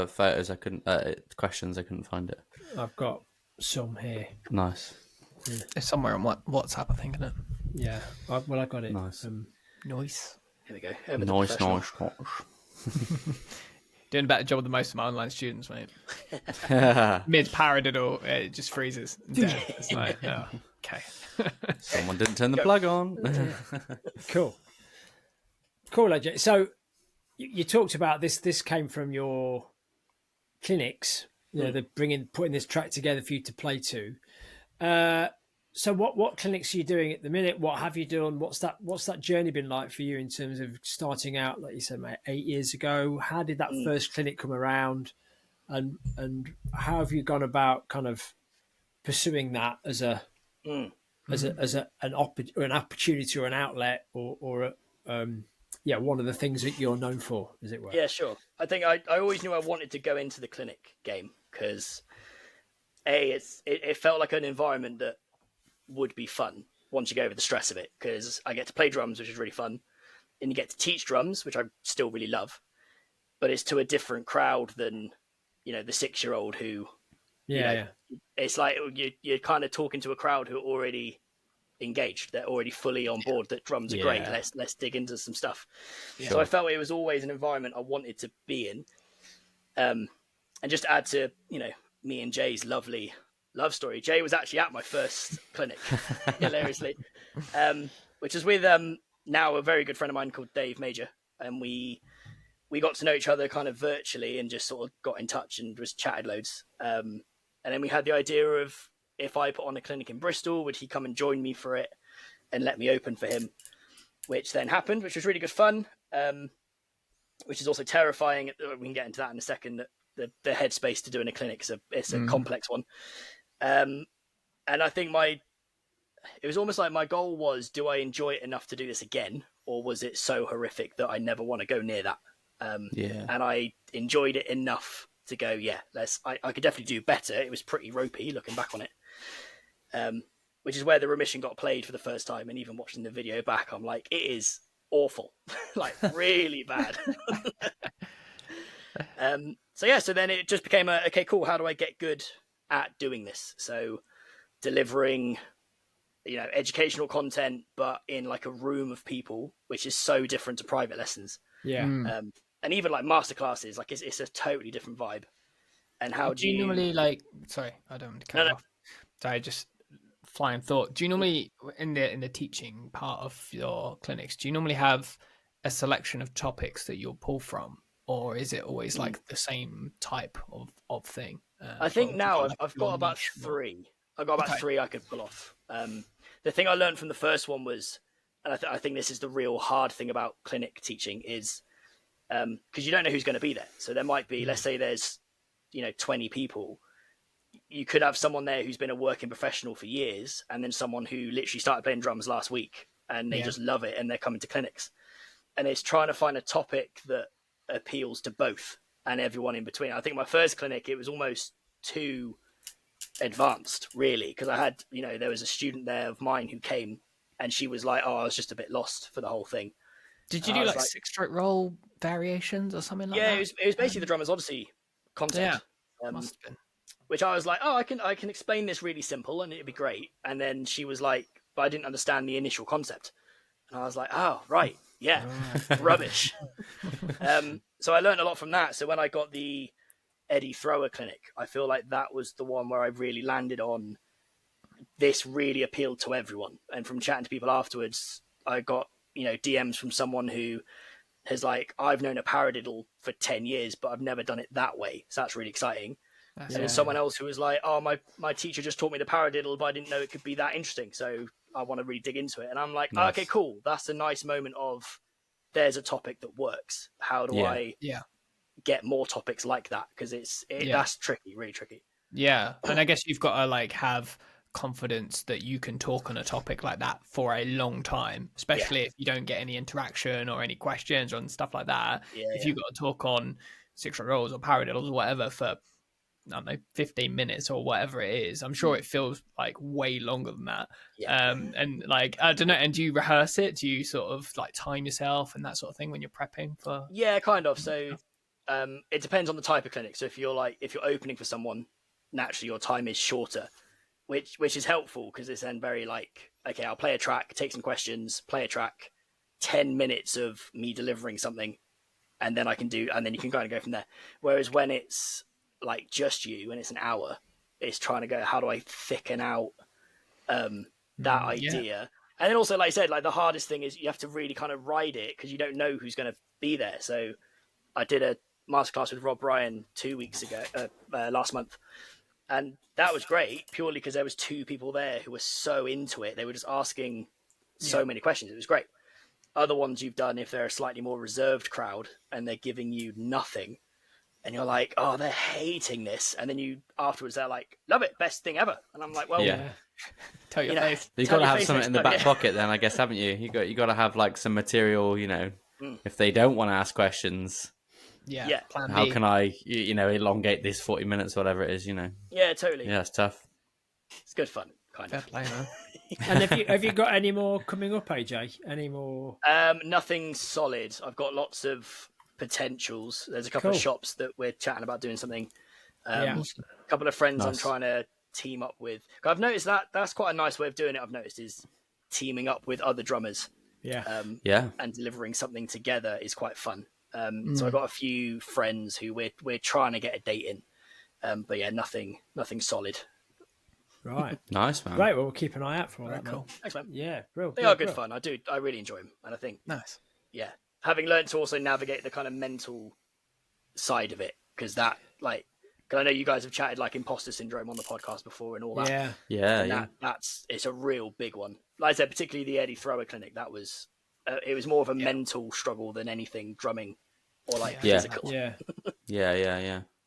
photos. I couldn't questions. I couldn't find it.
I've got some here.
Nice.
It's somewhere on WhatsApp, I think, isn't it?
Yeah. I got it.
Nice.
Nice.
Here we go.
Nice.
Doing a better job than most of my online students, mate. Mid-paradiddle, it just freezes. Dead. It's like, oh, okay.
Someone didn't turn the plug on.
Cool, AJ. So you talked about this. This came from your clinics. You know, they're putting this track together for you to play to. So what clinics are you doing at the minute? What have you done? What's that journey been like for you in terms of starting out, like you said, mate, 8 years ago? How did that first clinic come around, and how have you gone about kind of pursuing that as an opportunity or an outlet or one of the things that you're known for, as it were?
Yeah, sure. I think I always knew I wanted to go into the clinic game because it felt like an environment that would be fun once you get over the stress of it, because I get to play drums, which is really fun, and you get to teach drums, which I still really love, but it's to a different crowd than, you know, the 6-year-old who it's like you're kind of talking to a crowd who are already engaged, they're already fully on board that drums are great, let's dig into some stuff. So I felt it was always an environment I wanted to be in, and just add to, you know, me and Jay's lovely love story. Jay was actually at my first clinic, hilariously, which is with now a very good friend of mine called Dave Major, and we got to know each other kind of virtually and just sort of got in touch and just chatted loads. And then we had the idea of, if I put on a clinic in Bristol, would he come and join me for it and let me open for him, which then happened, which was really good fun, which is also terrifying. We can get into that in a second. The headspace to doing a clinic is a complex one. And I think it was almost like my goal was, do I enjoy it enough to do this again? Or was it so horrific that I never want to go near that? And I enjoyed it enough to go, I could definitely do better. It was pretty ropey looking back on it. which is where the remission got played for the first time. And even watching the video back, I'm like, it is awful, like really bad. So then it just became okay, cool. How do I get good at doing this? So delivering, educational content, but in like a room of people, which is so different to private lessons.
Yeah.
And even like masterclasses, like it's a totally different vibe. And how
do you normally like? Sorry, I don't want to cut you off. Sorry, just flying thought. Do you normally in the teaching part of your clinics? Do you normally have a selection of topics that you'll pull from, or is it always like the same type of thing?
I think now I've got about three. I've got about three I could pull off. The thing I learned from the first one was, and I think this is the real hard thing about clinic teaching is, because you don't know who's going to be there. So there might be, let's say there's, 20 people. You could have someone there who's been a working professional for years, and then someone who literally started playing drums last week and they just love it and they're coming to clinics. And it's trying to find a topic that appeals to both and everyone in between. I think my first clinic, it was almost too advanced, really, because I had, there was a student there of mine who came and she was like, oh, I was just a bit lost for the whole thing.
Did you do like 6-stroke roll variations or something like that?
Yeah, it was basically the Drummer's Odyssey concept.
Yeah, must have been.
Which I was like, oh, I can explain this really simple and it'd be great. And then she was like, but I didn't understand the initial concept. And I was like, oh, right, yeah, rubbish. So I learned a lot from that. So when I got the Eddie Thrower clinic, I feel like that was the one where I really landed on this really appealed to everyone. And from chatting to people afterwards, I got, DMs from someone who has like, I've known a paradiddle for 10 years, but I've never done it that way. So that's really exciting. And then someone else who was like, oh, my teacher just taught me the paradiddle, but I didn't know it could be that interesting. So I want to really dig into it. And I'm like, nice. Okay, cool. That's a nice moment of there's a topic that works. How do I get more topics like that? Because that's tricky, really tricky.
Yeah. And I guess you've got to like have confidence that you can talk on a topic like that for a long time, especially if you don't get any interaction or any questions or stuff like that. If you've got to talk on 6-stroke rolls or paradiddles or whatever for, I don't know, 15 minutes or whatever it is, I'm sure it feels like way longer than that. And like, I don't know, and do you rehearse it? Do you sort of like time yourself and that sort of thing when you're prepping for?
Yeah, kind of. So it depends on the type of clinic. So if you're opening for someone, naturally your time is shorter, which is helpful because it's then very like, okay, I'll play a track, take some questions, play a track, 10 minutes of me delivering something, and then you can kind of go from there. Whereas when it's like just you and it's an hour, it's trying to go, how do I thicken out that idea? And then also, like I said, like the hardest thing is you have to really kind of ride it because you don't know who's going to be there. So I did a masterclass with Rob Ryan 2 weeks ago, last month. And that was great purely because there was 2 people there who were so into it. They were just asking so many questions. It was great. Other ones you've done, if they're a slightly more reserved crowd and they're giving you nothing and you're like, oh, they're hating this. And then afterwards, they're like, love it, best thing ever. And I'm like, well,
tell your face.
You've got to have something in the back pocket then, I guess, haven't you? You got to have like some material, if they don't want to ask questions.
Plan
How
B.
can I, elongate this 40 minutes, whatever it is,
Yeah, totally.
Yeah, it's tough.
It's good fun, kind
Fair
of.
play, man.
And have you got any more coming up, AJ? Any more?
Nothing solid. I've got lots of potentials. There's a couple of shops that we're chatting about doing something. A couple of friends I'm trying to team up with. I've noticed that's quite a nice way of doing it. I've noticed is teaming up with other drummers. And delivering something together is quite fun. So I've got a few friends who we're trying to get a date in. But yeah, nothing solid.
Right.
Nice, man.
Great. Well, we'll keep an eye out for that.
Cool. Thanks, man.
Yeah, real.
They are good fun. I really enjoy them. And I think,
nice.
Yeah. Having learned to also navigate the kind of mental side of it, because that, like, because I know you guys have chatted like imposter syndrome on the podcast before and all that.
Yeah.
It's a real big one. Like I said, particularly the Eddie Thrower clinic, that was, it was more of a mental struggle than anything drumming or like physical.
Yeah.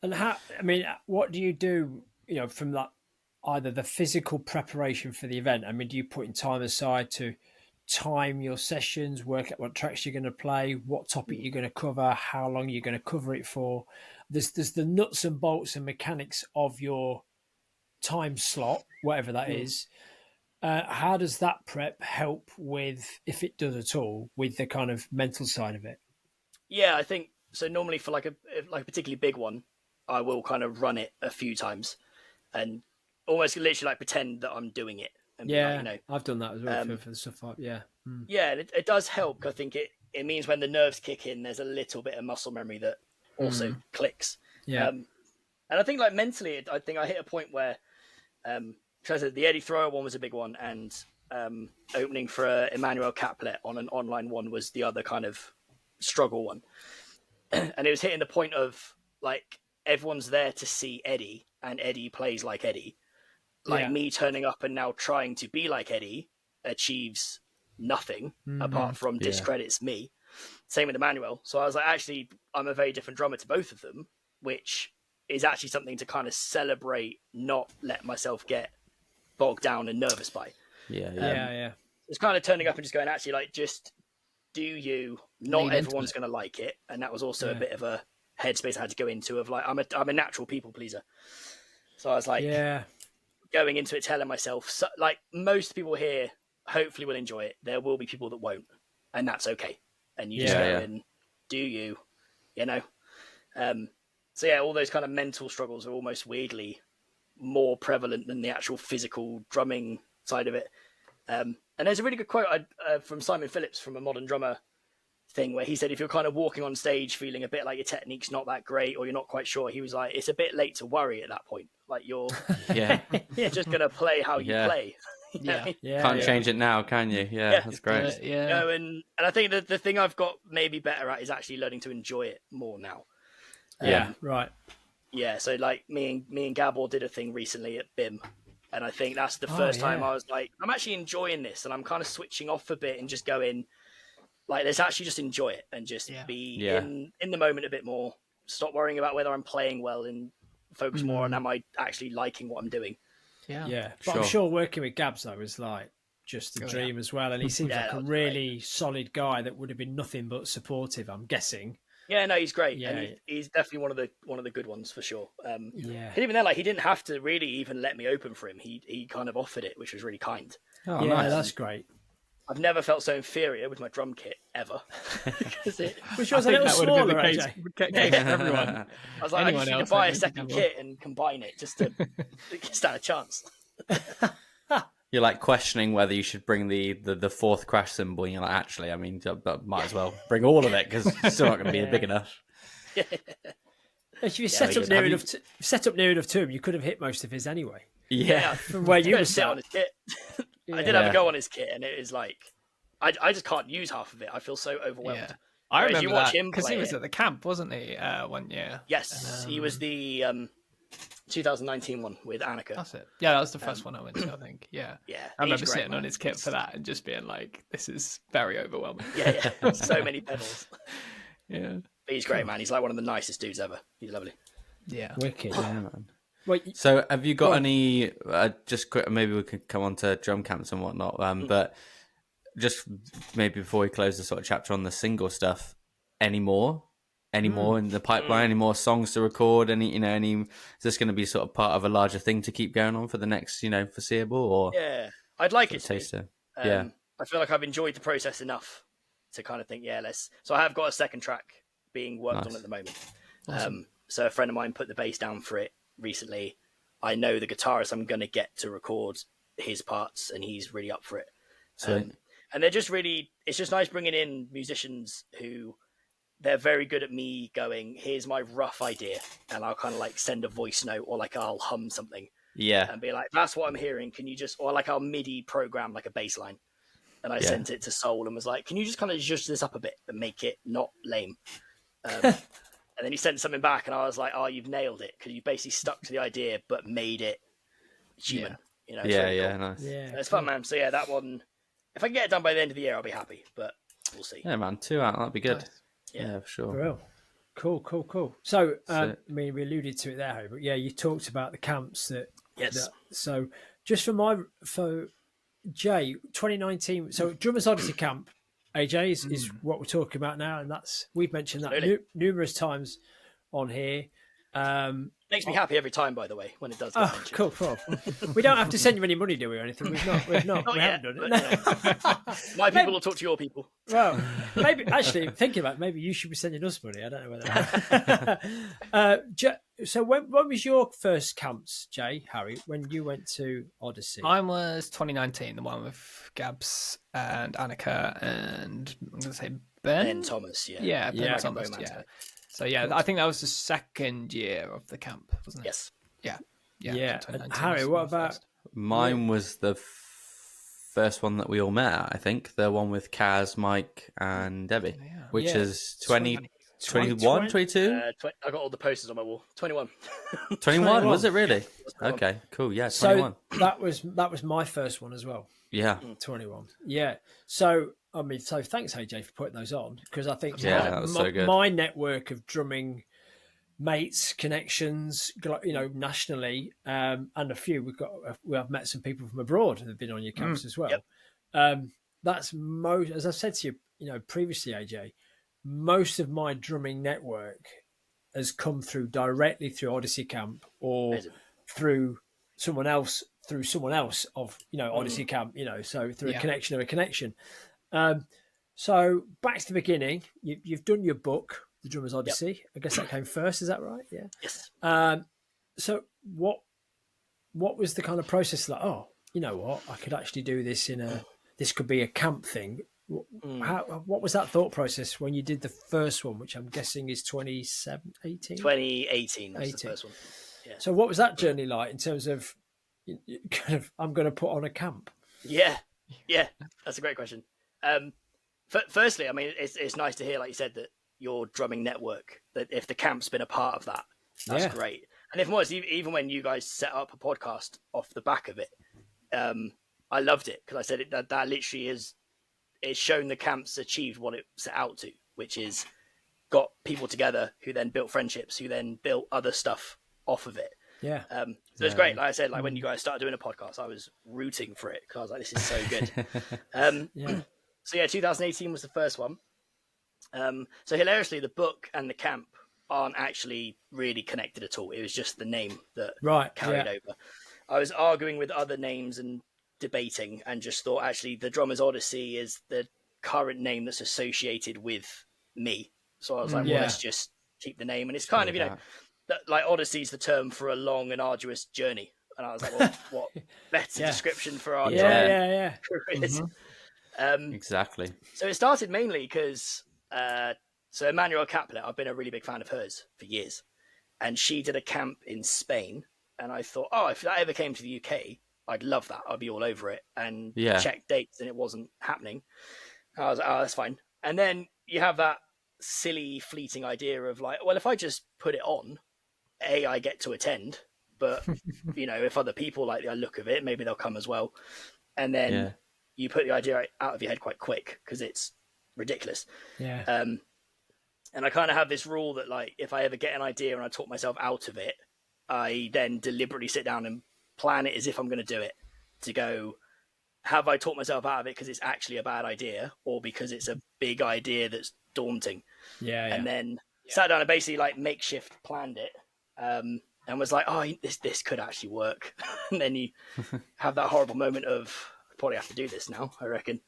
And what do you do, from that, either the physical preparation for the event? I mean, do you put in time aside to time your sessions, work out what tracks you're going to play, what topic you're going to cover, how long you're going to cover it for? There's the nuts and bolts and mechanics of your time slot, whatever that is. How does that prep help with, if it does at all, with the kind of mental side of it?
Yeah, I think so. Normally for like a particularly big one, I will kind of run it a few times and almost literally like pretend that I'm doing it and be like,
I've done that as well for the stuff like
Yeah, and it does help. I think it means when the nerves kick in, there's a little bit of muscle memory that also clicks.
Yeah.
And I think like mentally, I think I hit a point where, the Eddie Thrower one was a big one, and opening for Emmanuel Caplet on an online one was the other kind of struggle one. And it was hitting the point of like everyone's there to see Eddie, and Eddie plays like Eddie. Like me turning up and now trying to be like Eddie achieves nothing apart from discredits me. Same with Emmanuel. So I was like, actually, I'm a very different drummer to both of them, which is actually something to kind of celebrate, not let myself get bogged down and nervous by.
Yeah.
It's kind of turning up and just going, actually, like, just do you. Not everyone's going to like it. And that was also a bit of a headspace I had to go into of like, I'm a natural people pleaser. So I was like, going into it, telling myself, so, like, most people here hopefully will enjoy it. There will be people that won't, and that's okay. And you just go and do you, So all those kind of mental struggles are almost weirdly more prevalent than the actual physical drumming side of it. And there's a really good quote from Simon Phillips from a Modern Drummer thing where he said, if you're kind of walking on stage feeling a bit like your technique's not that great or you're not quite sure, he was like, it's a bit late to worry at that point. Like you're just going to play how you play.
Can't change it now, can you? That's great.
And I think that the thing I've got maybe better at is actually learning to enjoy it more now.
Right.
Yeah, so like me and Gabor did a thing recently at BIM, and I think that's the first time I was like, I'm actually enjoying this, and I'm kind of switching off a bit and just going, like, let's actually just enjoy it and just be in the moment a bit more. Stop worrying about whether I'm playing well and focus more on am I actually liking what I'm doing.
Yeah. But I'm sure working with Gabs though is like just a dream as well, and he seems like a really solid guy that would have been nothing but supportive, I'm guessing.
Yeah, no, he's great. Yeah, and he's definitely one of the good ones for sure. And even then, like, he didn't have to really even let me open for him. He kind of offered it, which was really kind.
Oh, yeah, nice. That's great.
I've never felt so inferior with my drum kit ever.
Which was a little smaller, AJ.
Everyone.
I was like, I just need to buy a second kit and combine it just to stand a chance.
You're like questioning whether you should bring the fourth crash cymbal. And you're like, actually, I mean, might as well bring all of it because it's still not going to be big enough.
If you set up near enough to him, you could have hit most of his anyway.
Yeah,
from where you were
sit on his kit. I did have a go on his kit, and it is like I just can't use half of it. I feel so overwhelmed.
Yeah. I remember that because he was at the camp, wasn't he? 1 year.
Yes, he was the 2019 one with Annika.
That's it. Yeah, that was the first one I went to, I think. Yeah. I remember sitting on his kit for that and just being like, this is very overwhelming.
Yeah. So many pedals.
Yeah.
But he's great, man. He's like one of the nicest dudes ever. He's lovely.
Yeah.
Wicked.
Yeah, man. Wait, so have you got any, just quick, maybe we could come on to drum camps and whatnot, but just maybe before we close the sort of chapter on the single stuff, any more in the pipeline, any more songs to record, is this going to be sort of part of a larger thing to keep going on for the next, foreseeable, or?
Yeah, I'd like it to
taster.
I feel like I've enjoyed the process enough to kind of think, so I have got a second track being worked on at the moment. Awesome. So a friend of mine put the bass down for it recently. I know the guitarist I'm going to get to record his parts, and he's really up for it. And they're just really, it's just nice bringing in musicians who they're very good at me going, here's my rough idea, and I'll kind of like send a voice note or like I'll hum something, and be like, that's what I'm hearing, can you just, or like I'll MIDI program like a bass line, and I sent it to Soul and was like, can you just kind of adjust this up a bit and make it not lame? And then he sent something back, and I was like, oh, you've nailed it, because you basically stuck to the idea but made it human.
Nice.
It's fun, man. So that one, if I can get it done by the end of the year, I'll be happy, but we'll see.
Yeah, man, 2 out, that'd be good.
Nice.
Yeah, for sure.
Real. Cool. So, I mean, we alluded to it there, Harry, but you talked about the camps so just for Jay, 2019, so Drummers Odyssey Camp, AJ is what we're talking about now, and we've mentioned that numerous times on here.
Makes me happy every time, by the way, when it does get mentioned.
Cool. We don't have to send you any money, do we, or anything? We haven't done it.
My people will talk to your people.
Well, maybe, actually, thinking about it, maybe you should be sending us money. I don't know whether... So when was your first camps, Harry, when you went to Odyssey?
Mine was 2019, the one with Gabs and Annika and, I'm going to say, Ben
Thomas,
Ben Thomas, yeah. So, yeah, I think that was the second year of the camp, wasn't it?
Yes.
Yeah.
And Harry, what about...
Mine was the first one that we all met at, I think. The one with Kaz, Mike, and Debbie, which is 21, 22?
I got all the posters on my wall. 21.
21, was it really? Okay, cool. Yeah, 21.
So that was my first one as well.
Yeah.
21. Yeah. So, I mean, thanks, AJ, for putting those on, because I think
that was so good.
My network of drumming mates, connections, nationally, and a few I've met some people from abroad that have been on your camps as well. Yep. That's most, as I said to you, previously, AJ, most of my drumming network has come directly through Odyssey Camp or through someone else of Odyssey Camp, so through a connection of a connection. So back to the beginning, you've done your book, The Drummer's Odyssey. Yep. I guess that came first. Is that right? Yeah.
Yes.
So what was the kind of process like? Oh, you know what? I could actually do this this could be a camp thing. What was that thought process when you did the first one, which I'm guessing is 2018?
2018 was the first one. Yeah.
So what was that journey like in terms of I'm going to put on a camp?
Yeah, that's a great question. Firstly, I mean, it's nice to hear, like you said, that your drumming network, that if the camp's been a part of that, that's great. And if it was, even when you guys set up a podcast off the back of it, I loved it because I said that literally it's shown the camp's achieved what it set out to, which is got people together who then built friendships, who then built other stuff off of it.
Yeah.
So it's great. Like I said, like when you guys started doing a podcast, I was rooting for it because I was like, this is so good. So 2018 was the first one. So hilariously, the book and the camp aren't actually really connected at all. It was just the name that carried over. I was arguing with other names and debating and just thought, actually, the Drummer's Odyssey is the current name that's associated with me. So I was like, well, let's just keep the name. And it's kind of, like Odyssey's the term for a long and arduous journey. And I was like, well, what better description for our
careers?
Exactly.
So it started mainly because so Emmanuel Caplet, I've been a really big fan of hers for years, and she did a camp in Spain, and I thought, if that ever came to the UK, I'd love that. I'd be all over it, and check dates, and it wasn't happening. I was like, that's fine. And then you have that silly, fleeting idea of like, well, if I just put it on, I get to attend, but if other people like the look of it, maybe they'll come as well. And then you put the idea out of your head quite quick because it's ridiculous.
Yeah.
And I kind of have this rule that, like, if I ever get an idea and I talk myself out of it, I then deliberately sit down and plan it as if I'm going to do it, to go, have I talked myself out of it because it's actually a bad idea or because it's a big idea that's daunting? And then sat down and basically like makeshift planned it, and was like, this could actually work. And then you have that horrible moment of, I probably have to do this now, I reckon.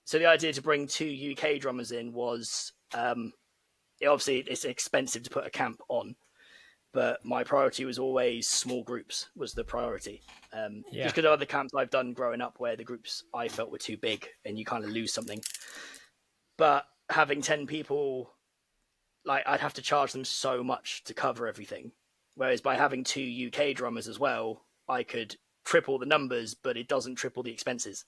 So the idea to bring 2 UK drummers in was, obviously it's expensive to put a camp on, but my priority was always small groups was the priority. Just because of other camps I've done growing up where the groups I felt were too big and you kind of lose something. But having 10 people, like, I'd have to charge them so much to cover everything. Whereas by having 2 UK drummers as well, I could triple the numbers, but it doesn't triple the expenses.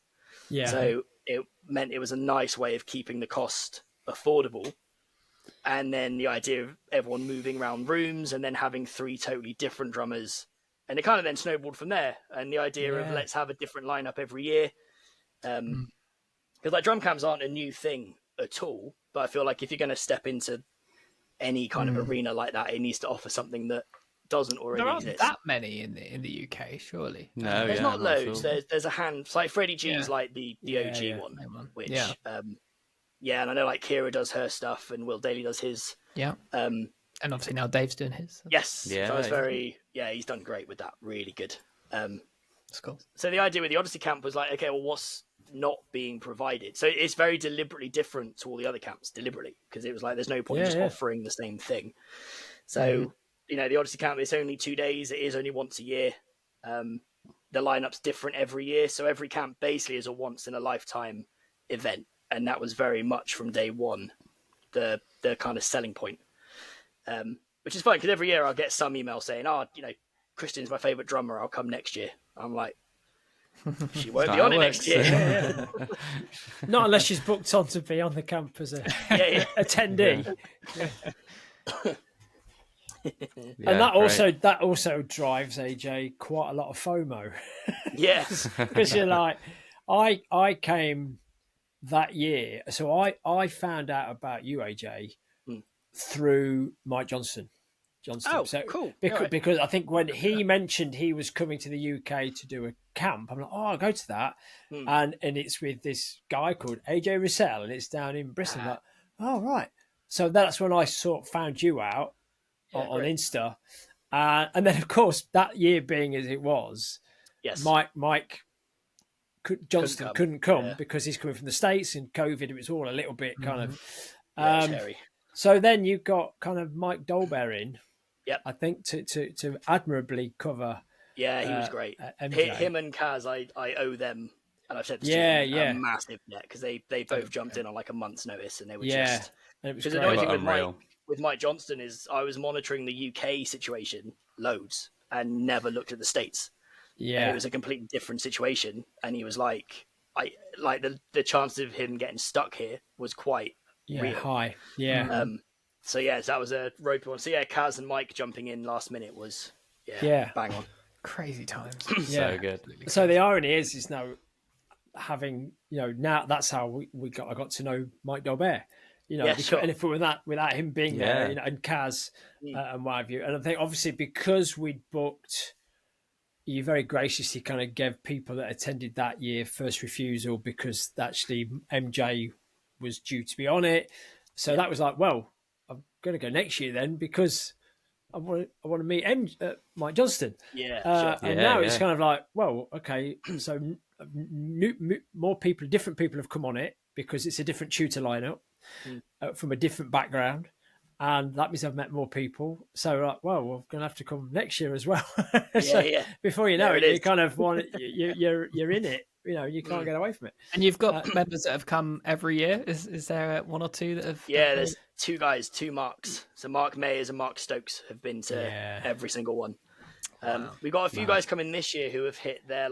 So it meant it was a nice way of keeping the cost affordable. And then the idea of everyone moving around rooms and then having 3 totally different drummers. And it kind of then snowballed from there. And the idea of let's have a different lineup every year. Because like drum camps aren't a new thing at all. But I feel like if you're going to step into any kind of arena like that, it needs to offer something that doesn't already
there aren't
exist.
that many in the UK, surely.
No,
there's not loads. There's a hand. It's like Freddie G's like the OG one, which and I know like Kira does her stuff and Will Daly does his. So
And obviously now Dave's doing his. So.
Yes, so I was he's done great with that. Really good.
That's cool.
So the idea with the Odyssey camp was like, okay, well, what's not being provided? So it's very deliberately different to all the other camps, because it was like there's no point in just offering the same thing. So the Odyssey camp, it's only 2 days. It is only once a year. The lineup's different every year, so every camp basically is a once in a lifetime event, and that was very much from day one the kind of selling point. Which is fine, because every year I'll get some email saying, Christian's my favourite drummer, I'll come next year. I'm like, she won't be on it next year.
Not unless she's booked on to be on the camp as a attendee. And that also drives AJ quite a lot of FOMO.
Yes.
Because you're like, I came that year, so I found out about you, AJ, through Mike Johnston.
Oh, so, cool.
Because I think when he mentioned he was coming to the UK to do a camp, I'm like, I'll go to that. And it's with this guy called AJ Rousell, and it's down in Bristol. Like, oh, right. So that's when I found you out on Insta. And then, of course, that year being as it was, Mike Johnston couldn't come because he's coming from the States, and COVID, it was all a little bit kind of...
scary.
So then you got kind of Mike Dolbear in,
I
think, to admirably cover.
Yeah, he was great. Him and Kaz, I owe them, and I've said this a massive debt, because they both jumped in on like a month's notice, and they were just... Because the only thing with Mike Johnston is I was monitoring the UK situation loads and never looked at the States. Yeah, and it was a completely different situation, and he was like, the chance of him getting stuck here was quite real.
High. Yeah.
So that was a ropey one. So Kaz and Mike jumping in last minute was bang on.
Crazy times.
So good.
So the irony is now having now that's how I got to know Mike Dolbear. And if without him being there, and Kaz and what have you, and I think obviously because we'd booked, you very graciously kind of gave people that attended that year first refusal, because actually MJ was due to be on it. So that was like, well, I'm going to go next year then, because I want to meet Mike Johnston. Now it's kind of like, well, okay, so more people, different people have come on it, because it's a different tutor lineup from a different background. And that means I've met more people. So, we're going to have to come next year as well. Before you know it, you kind of you're in it. You can't get away from it.
And you've got members that have come every year. Is there one or two that have?
Yeah, there's two guys, two Marks. So Mark Mayers and Mark Stokes have been to every single one. We've got a few guys coming this year who have hit their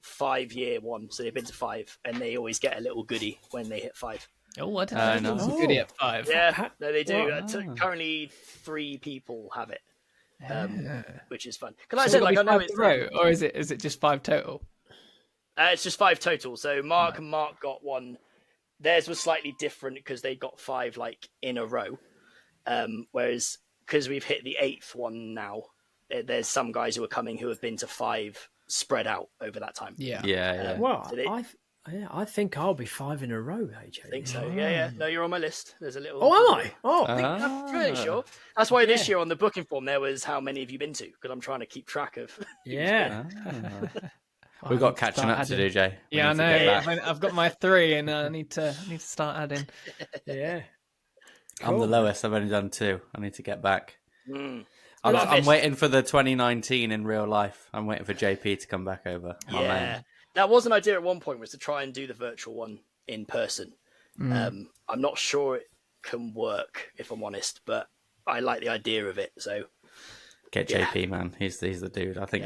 5-year one. So they've been to 5, and they always get a little goodie when they hit 5.
Oh, I didn't know. Goodie at 5.
Yeah, no, they do. Currently, 3 people have it, which is fun. Because I said, I know it's
or is it just 5 total?
It's just 5 total. So Mark and Mark got one. Theirs was slightly different because they got 5 in a row. Whereas because we've hit the 8th one now, there's some guys who are coming who have been to 5 spread out over that time.
Yeah.
Well, so I think I'll be 5 in a row, AJ.
I think so. Yeah. No, you're on my list. There's a little.
Oh, am I? Oh,
I'm pretty sure. That's why this year on the booking form there was how many have you been to? Because I'm trying to keep track of.
Yeah.
We've got catching up to do, Jay.
Yeah, I know. I've got my 3, and I need to start adding.
Yeah.
Cool. I'm the lowest. I've only done 2. I need to get back.
I'm
waiting for the 2019 in real life. I'm waiting for JP to come back over.
Yeah. That was an idea at one point, was to try and do the virtual one in person. I'm not sure it can work, if I'm honest, but I like the idea of it. So
get JP, man. He's the dude. I think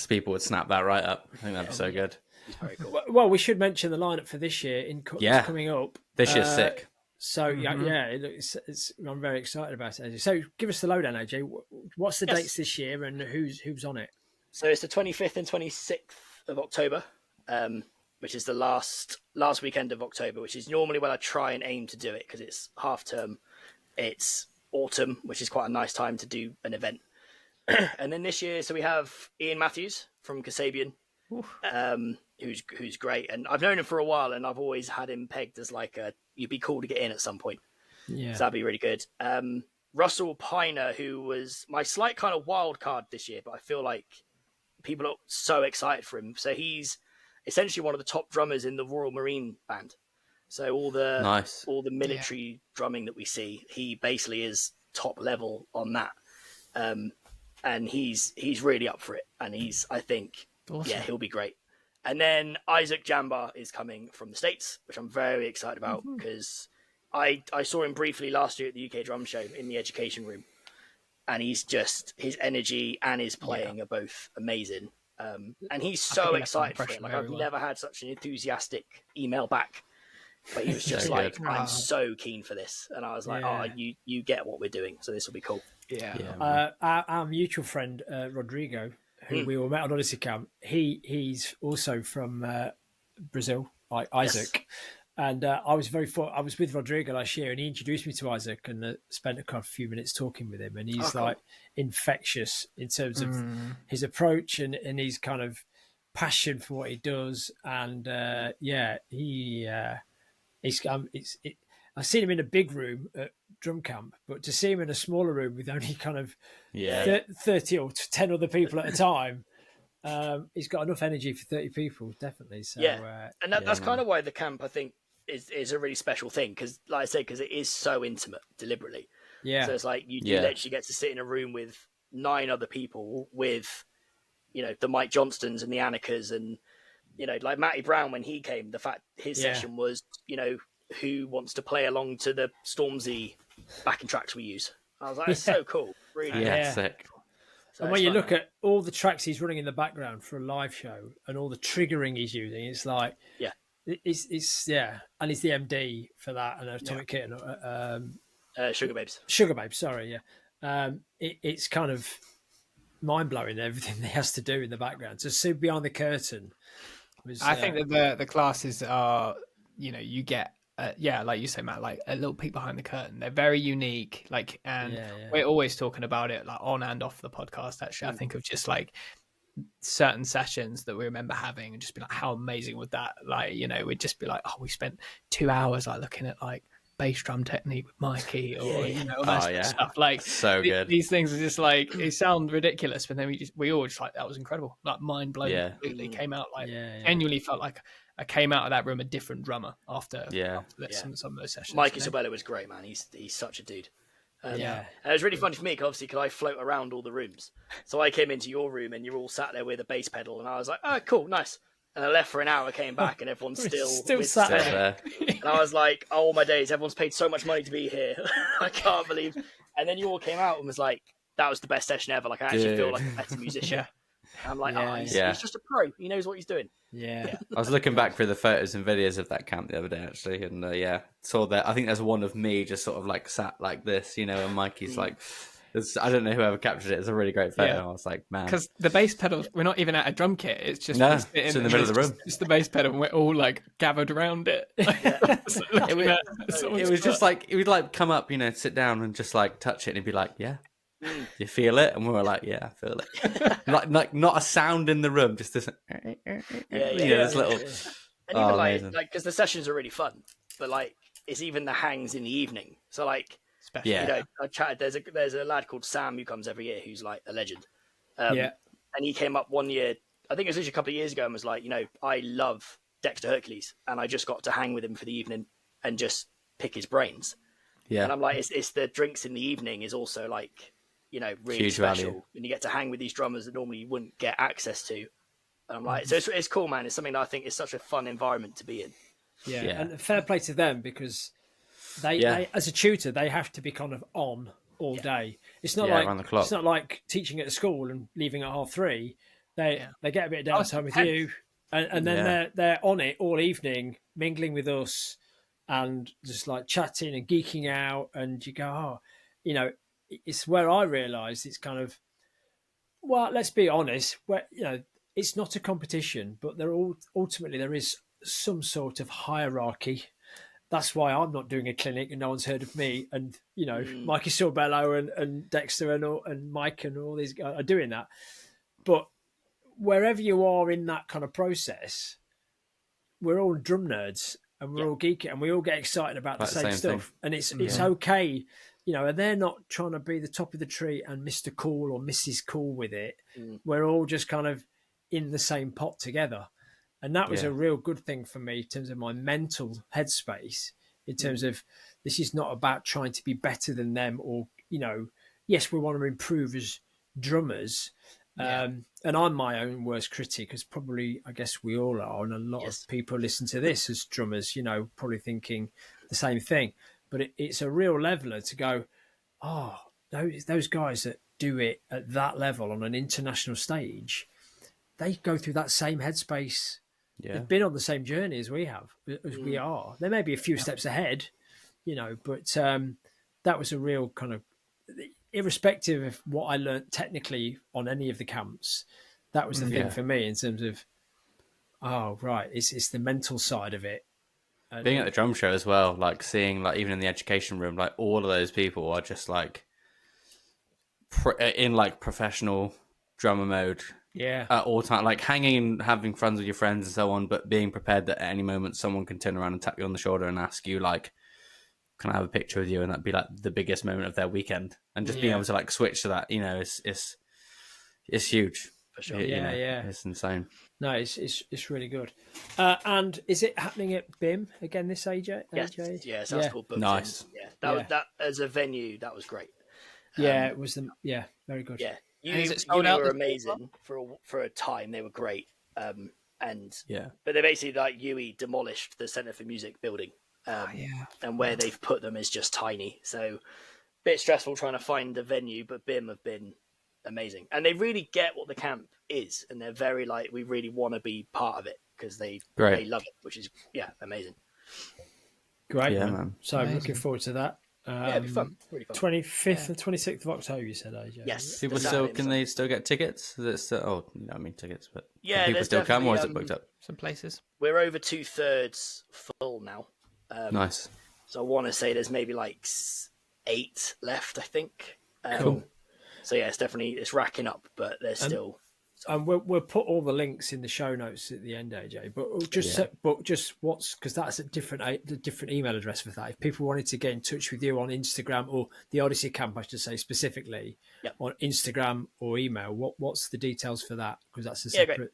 people would snap that right up. I think that'd be so good.
He's very cool.
Well, we should mention the lineup for this year coming up.
This year's sick.
So I'm very excited about it. So give us the lowdown, AJ. What's the dates this year, and who's on it?
So it's the 25th and 26th of October, which is the last weekend of October, which is normally when I try and aim to do it, because it's half term. It's autumn, which is quite a nice time to do an event. And then this year, so we have Ian Matthews from Kasabian, who's great, and I've known him for a while, and I've always had him pegged as you'd be cool to get in at some point. Yeah, so that'd be really good. Russell Piner, who was my slight kind of wild card this year, but I feel like people are so excited for him. So he's essentially one of the top drummers in the Royal Marine Band. So all the military drumming that we see, he basically is top level on that. And he's really up for it. And I think, awesome. He'll be great. And then Isaac Jambar is coming from the States, which I'm very excited about because I saw him briefly last year at the UK Drum Show in the education room. And his energy and his playing are both amazing. And he's so excited for it. Like, I've never had such an enthusiastic email back. But he was just like, I'm so keen for this. And I was like, you get what we're doing. So this will be cool.
Yeah. Our mutual friend, Rodrigo, who we all met on Odyssey Camp, he's also from Brazil, like Isaac. Yes. And I was with Rodrigo last year, and he introduced me to Isaac, and spent a few minutes talking with him. And he's like infectious in terms of his approach and his kind of passion for what he does. And I've seen him in a big room at drum camp, but to see him in a smaller room with only kind of 30 or 10 other people at a time. He's got enough energy for 30 people, definitely. So
and that's kind of why the camp, I think, is a really special thing, because, like I said, because it is so intimate deliberately. Yeah. So it's like you do literally get to sit in a room with 9 other people, with, the Mike Johnstons and the Annikas, and like Matty Brown when he came. The fact his session was, who wants to play along to the Stormzy backing tracks we use. I was like, that's so cool, really.
Sick.
So and when you look at all the tracks he's running in the background for a live show and all the triggering he's using, it's like, it's and he's the MD for that and Atomic Kitten,
Sugar Babes.
Sugar Babes, sorry, it's kind of mind blowing everything he has to do in the background. So see behind the curtain.
I think that the classes are, you get. Like you say, Matt, like a little peek behind the curtain. They're very unique, we're always talking about it, like on and off the podcast. Actually, I think of just like certain sessions that we remember having, and just be like, how amazing would that? Like, we'd just be like, oh, we spent 2 hours like looking at like bass drum technique with Mikey, or all that sort of stuff. Like,
so good.
These things are just like, it sound ridiculous, but then we all just like, that was incredible, like mind blowing. Completely came out like genuinely felt like I came out of that room a different drummer after some of those sessions.
Mikey Sobella was great, man. He's such a dude. And it was really funny for me, because I float around all the rooms. So I came into your room and you're all sat there with a bass pedal, and I was like, oh, cool, nice. And I left for an hour, came back, and everyone's still
sat
there. And I was like, oh my days, everyone's paid so much money to be here. I can't believe. And then you all came out and was like, that was the best session ever. Like, I actually feel like a better musician. I'm like, he's just a pro. He knows what he's doing.
Yeah.
I was looking back through the photos and videos of that camp the other day, actually, and saw that. I think there's one of me just sort of like sat like this, and Mikey's like, I don't know whoever captured it. It's a really great photo. I was like, man, because
the bass pedal, we're not even at a drum kit. It's just
it's in the middle of the room.
It's the bass pedal, and we're all like gathered around it.
It was just like, it would like come up, sit down and just like touch it, and he'd be like, yeah. You feel it? And we were like, yeah, I feel it. like not a sound in the room, just this this little.
And even like because the sessions are really fun, but like it's even the hangs in the evening. So like, I chatted. There's a lad called Sam who comes every year, who's like a legend. And he came up one year, I think it was actually a couple of years ago, and was like, I love Dexter Hercules, and I just got to hang with him for the evening and just pick his brains. Yeah, and I'm like, it's the drinks in the evening is also like, really huge special value. And you get to hang with these drummers that normally you wouldn't get access to. And I'm like, so it's cool, man. It's something that I think is such a fun environment to be in.
Yeah. And fair play to them, because they as a tutor, they have to be kind of on all day. It's not like
around the clock.
It's not like teaching at a school and leaving at 3:30. They get a bit of downtime with you, and then they're on it all evening, mingling with us, and just like chatting and geeking out. And you go, it's where I realised it's kind of, well, let's be honest, where it's not a competition, but ultimately there is some sort of hierarchy. That's why I'm not doing a clinic and no one's heard of me. And Mikey Sorbello and Dexter and Mike and all these guys are doing that. But wherever you are in that kind of process, we're all drum nerds and we're all geeky and we all get excited about the same stuff. Thing. And it's okay. and they're not trying to be the top of the tree and Mr. Cool or Mrs. Cool with it. We're all just kind of in the same pot together. And that was a real good thing for me in terms of my mental headspace, in terms of this is not about trying to be better than them or, yes, we want to improve as drummers. And I'm my own worst critic, as probably, I guess we all are. And a lot of people listen to this as drummers, probably thinking the same thing. But it's a real leveler to go, oh, those guys that do it at that level on an international stage, they go through that same headspace. Yeah. They've been on the same journey as we have, as we are. There may be a few steps ahead, but that was a real kind of, irrespective of what I learned technically on any of the camps, that was the thing for me in terms of, oh, right, it's the mental side of it.
Being at the drum show as well, like seeing, like even in the education room, like all of those people are just like in like professional drummer mode.
Yeah.
At all time, like hanging, having friends with your friends and so on, but being prepared that at any moment someone can turn around and tap you on the shoulder and ask you, like, can I have a picture with you? And that'd be like the biggest moment of their weekend. And just being able to like switch to that, it's huge.
For sure.
It's insane.
No, it's really good. And is it happening at BIM again this AJ?
Yes, that's called Booked
Nice.
In. Yeah, was that as a venue. That was great.
It was very good.
Yeah. You were amazing for a time. They were great, but they basically, like, UE demolished the Centre for Music building, and where they've put them is just tiny. So a bit stressful trying to find a venue, but BIM have been amazing, and they really get what the camp is, and they're very like, we really want to be part of it because they love it, which is amazing.
Great, man. So I'm looking forward to that.
It'd be fun. Really fun.
25th and 26th of October, you said, AJ?
Yes.
People can they still get tickets? Is it still, tickets, but
can
people still come, or is it booked up?
Some places.
We're over 2/3 full now.
Nice.
So I want to say there's maybe like 8 left, I think.
Cool.
So it's racking up, but there's still.
And we'll put all the links in the show notes at the end, AJ. But just what's, because that's a different email address for that. If people wanted to get in touch with you on Instagram, or the Odyssey Camp, I should say specifically, on Instagram or email, what's the details for that? Because that's a separate.
Great.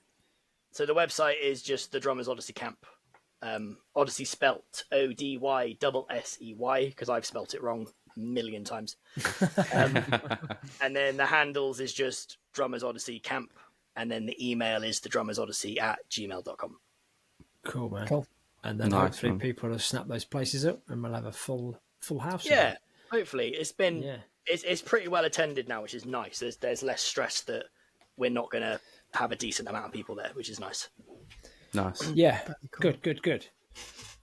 So the website is just the Drummers Odyssey Camp. Odyssey spelt ODYSSEY, because I've spelt it wrong a million times. And then the handles is just Drummers Odyssey Camp. And then the email is thedrummersodyssey@gmail.com.
Cool, man. Cool. And then hopefully people will snap those places up, and we'll have a full house.
Yeah, hopefully. It's been it's pretty well attended now, which is nice. There's less stress that we're not going to have a decent amount of people there, which is nice.
Nice.
Yeah. Cool. Good.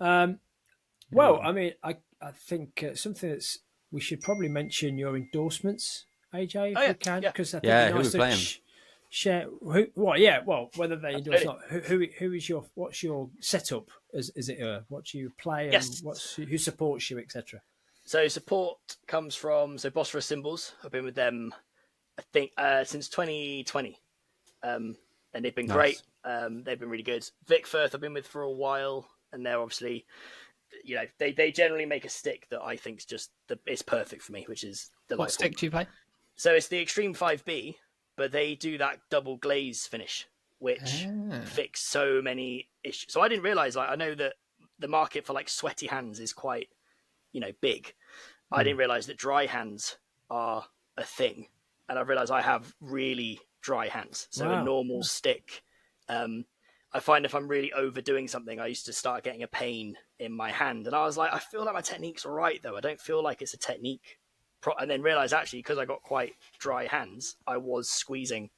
Well, I mean, I think something that's, we should probably mention your endorsements, AJ, if we can, because I think
who are we playing?
Share whether they endorse or not. Who is what's your setup? Is it what you play and who supports you, etc.
So support comes from Bosphorus Cymbals. I've been with them, I think, since 2020, and they've been great. They've been really good. Vic Firth I've been with for a while, and they're obviously, they generally make a stick that I think is perfect for me, which is delightful.
What stick do you play?
So it's the Extreme 5B. But they do that double glaze finish, which fix so many issues. So I didn't realize, I know that the market for like sweaty hands is quite, big. I didn't realize that dry hands are a thing. And I've realized I have really dry hands. So a normal stick, I find if I'm really overdoing something, I used to start getting a pain in my hand. And I was like, I feel like my technique's all right, though. I don't feel like it's a technique. And then realised, actually, because I got quite dry hands, I was squeezing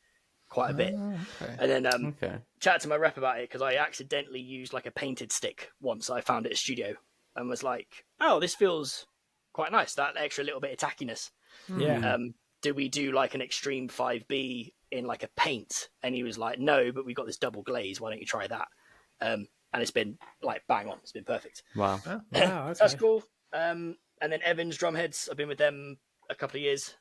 quite a bit. Okay. And then chatted to my rep about it, because I accidentally used like a painted stick once. I found it at a studio and was like, oh, this feels quite nice, that extra little bit of tackiness.
Yeah.
Do we do like an Extreme 5B in like a paint? And he was like, no, but we've got this double glaze. Why don't you try that? And it's been like bang on. It's been perfect.
Wow.
Okay.
That's cool. And then Evans Drumheads, I've been with them a couple of years.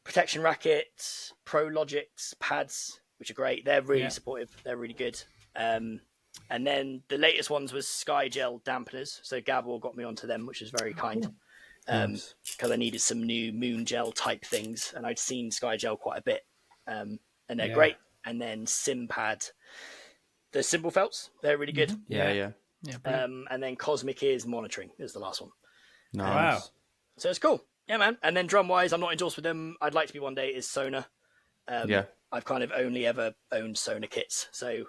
Protection Racket, Pro Logics, pads, which are great. They're really supportive. They're really good. And then the latest ones was Sky Gel dampeners. So Gabor got me onto them, which is very kind.
Nice.
because I needed some new moon gel type things, and I'd seen Sky Gel quite a bit, and they're great. And then Simpad, the symbol felts, they're really good.
Yeah.
And then Cosmic Ears Monitoring is the last one.
Nice.
Wow.
So it's cool. Yeah, man. And then drum wise, I'm not endorsed with them. I'd like to be one day is Sona. I've kind of only ever owned Sona kits. So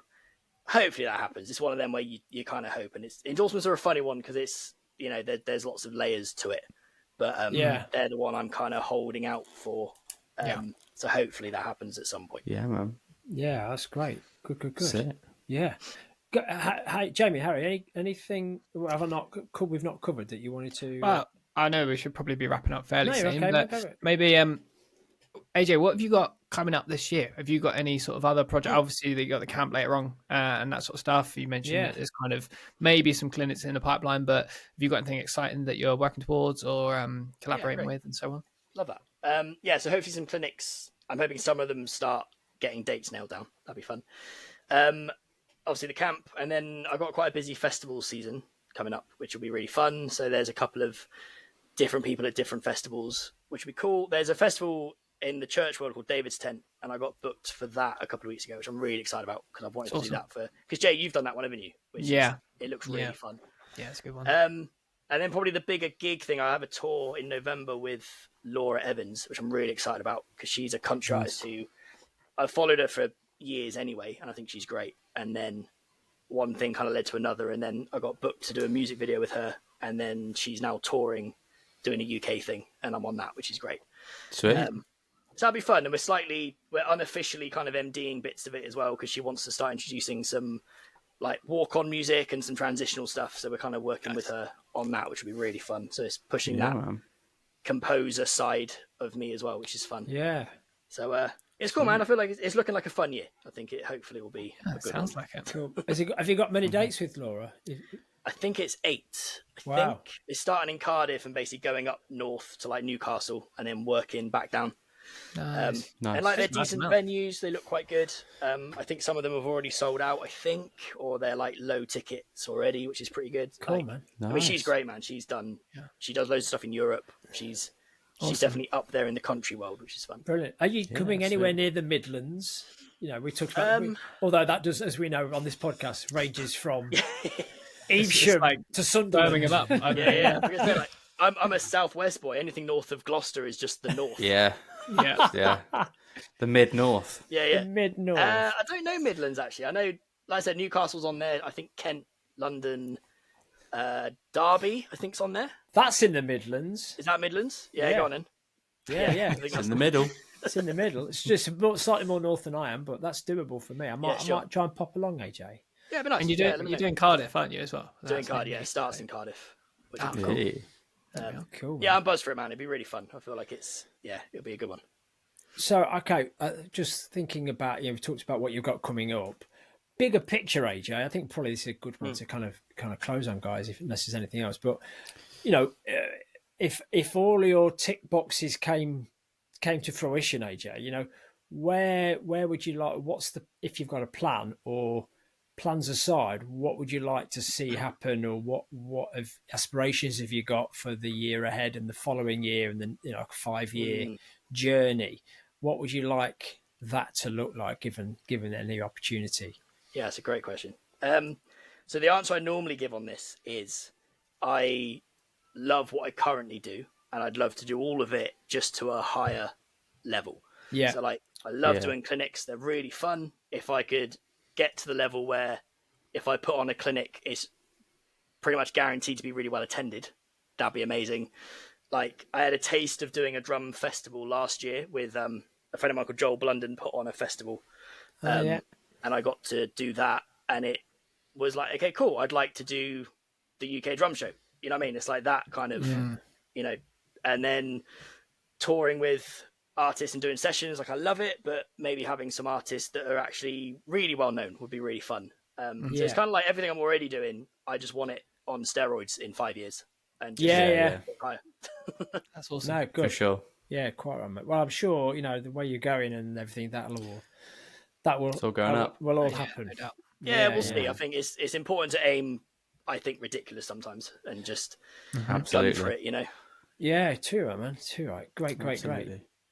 hopefully that happens. It's one of them where you kind of hope. And endorsements are a funny one because it's, there's lots of layers to it. But they're the one I'm kind of holding out for. So hopefully that happens at some point.
Yeah, man.
Yeah, that's great. Good.
Sick.
Yeah. Hi, Jamie, Harry, anything we've not covered that you wanted to?
Well, I know we should probably be wrapping up fairly soon,
okay,
but maybe AJ, what have you got coming up this year? Have you got any sort of other project? Obviously, you got the camp later on and that sort of stuff. You mentioned that there's kind of maybe some clinics in the pipeline, but have you got anything exciting that you're working towards or collaborating with and so on?
Love that. So hopefully some clinics. I'm hoping some of them start getting dates nailed down. That'd be fun. Obviously the camp, and then I've got quite a busy festival season coming up, which will be really fun. So there's a couple of different people at different festivals, which will be cool. There's a festival in the church world called David's Tent, and I got booked for that a couple of weeks ago, which I'm really excited about because I've wanted to do that because Jay, you've done that one, haven't you? It looks really fun.
Yeah, it's a good one.
And then probably the bigger gig thing, I have a tour in November with Laura Evans, which I'm really excited about because she's a country artist who I've followed her for years anyway, and I think she's great. And then one thing kind of led to another, and then I got booked to do a music video with her, and then she's now touring, doing a UK thing, and I'm on that, which is great.
Sweet.
So that'll be fun, and we're unofficially kind of MDing bits of it as well because she wants to start introducing some like walk-on music and some transitional stuff. So we're kind of working with her on that, which will be really fun. So it's pushing that composer side of me as well, which is fun.
Yeah.
So it's cool, man. I feel like it's looking like a fun year. I think it hopefully will be a good
sounds
one.
like it.
Cool. Have you got many dates with Laura?
I think it's 8. I
Wow.
think it's starting in Cardiff and basically going up north to like Newcastle and then working back down.
Nice.
And like they're
Nice
decent
amount.
venues, they look quite good. I think some of them have already sold out, I think, or they're like low tickets already, which is pretty good.
Cool,
Like,
man.
I mean, she's great, man. She does loads of stuff in Europe. She's definitely up there in the country world, which is fun.
Brilliant. Are you coming anywhere near the Midlands? We talked about, although that does, as we know on this podcast, ranges from Evesham to Sunderland.
Up.
Yeah. Like, I'm a southwest boy. Anything north of Gloucester is just the north.
Yeah.
Yeah.
The mid-north.
Yeah.
Mid-north.
I don't know Midlands, actually. I know, like I said, Newcastle's on there. I think Kent, London, Derby, I think's on there.
That's in the Midlands.
Is that Midlands? Yeah. Go on then.
Yeah.
It's in the middle.
It's in the middle. It's just slightly more north than I am, but that's doable for me. I might try and pop along, AJ.
Yeah, it'd be nice.
And you're doing Cardiff, aren't you, as well?
Doing Cardiff, yeah. It starts in Cardiff. Which would be cool.
Hey.
Cool.
Yeah, I'm buzzed for it, man. It'd be really fun. I feel like it'll be a good one.
So, okay, just thinking about, we talked about what you've got coming up. Bigger picture, AJ, I think probably this is a good one to kind of close on, guys, unless there's anything else. But, if all your tick boxes came to fruition, AJ, where would you like, if you've got a plan or plans aside, what would you like to see happen, or what aspirations have you got for the year ahead and the following year and then, a 5-year journey? What would you like that to look like given any opportunity?
Yeah, it's a great question. So the answer I normally give on this is I love what I currently do, and I'd love to do all of it just to a higher level.
Yeah.
So I love doing clinics. They're really fun. If I could get to the level where if I put on a clinic, it's pretty much guaranteed to be really well attended, that'd be amazing. Like I had a taste of doing a drum festival last year with a friend of mine called Joel Blunden put on a festival. And I got to do that, and it was like, okay, cool. I'd like to do the UK drum show. You know what I mean? It's like that kind of, and then touring with artists and doing sessions. Like I love it, but maybe having some artists that are actually really well known would be really fun. So it's kind of like everything I'm already doing. I just want it on steroids in 5 years. And just
That's awesome.
No, good.
For sure.
Yeah, quite right, mate. Well, I'm sure, the way you're going and everything, that will
It's all going up.
Will all happen.
No doubt.
Yeah, we'll see. I think it's important to aim, I think, ridiculous sometimes and just gun for it,
Yeah, too right, man. Too right. Great.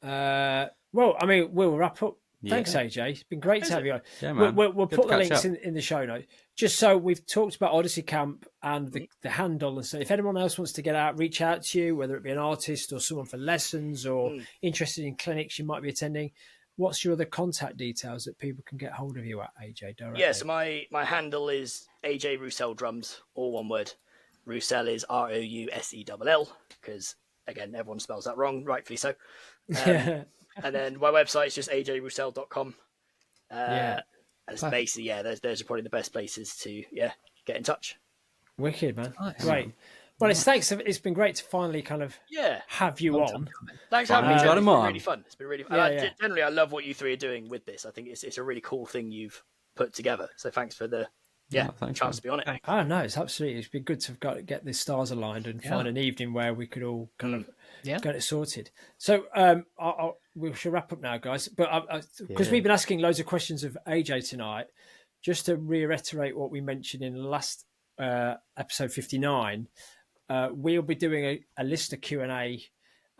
Well, I mean, we'll wrap up. Thanks, AJ. It's been great to have you on.
Yeah, man.
We'll put the links in the show notes. Just so we've talked about Odyssey Camp and the handle. And so if anyone else wants to reach out to you, whether it be an artist or someone for lessons or interested in clinics you might be attending, what's your other contact details that people can get hold of you at, AJ, directly?
Yeah, so my handle is AJ Rousell Drums, all one word. Rousell is Rousell, because, again, everyone spells that wrong, rightfully so. And then my website is just ajroussell.com. And it's basically, those are probably the best places to, get in touch.
Wicked, man. Nice. Great. Well, it's been great to finally kind of have you on.
Thanks for having me. It's been really fun. It's been really fun. Generally, I love what you three are doing with this. I think it's a really cool thing you've put together. So thanks for the chance to be on it.
Oh, no, it's been good to get the stars aligned and find an evening where we could all kind of get it sorted. So we should wrap up now, guys. But because we've been asking loads of questions of AJ tonight, just to reiterate what we mentioned in the last episode 59, we'll be doing a listener Q&A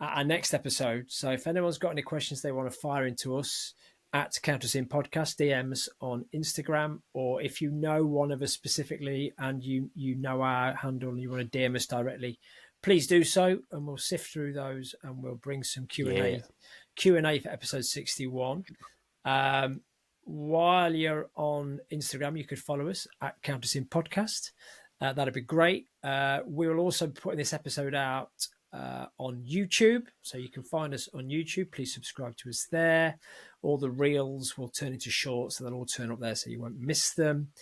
at our next episode. So if anyone's got any questions they want to fire into us at Count Us In Podcast, DMs on Instagram, or if you know one of us specifically and you know our handle and you want to DM us directly, please do so, and we'll sift through those and we'll bring some Q&A for episode 61. While you're on Instagram, you could follow us at Count Us In Podcast. That'd be great. We will also be putting this episode out on YouTube, so you can find us on YouTube. Please subscribe to us there. All the reels will turn into shorts, so they'll all turn up there so you won't miss them.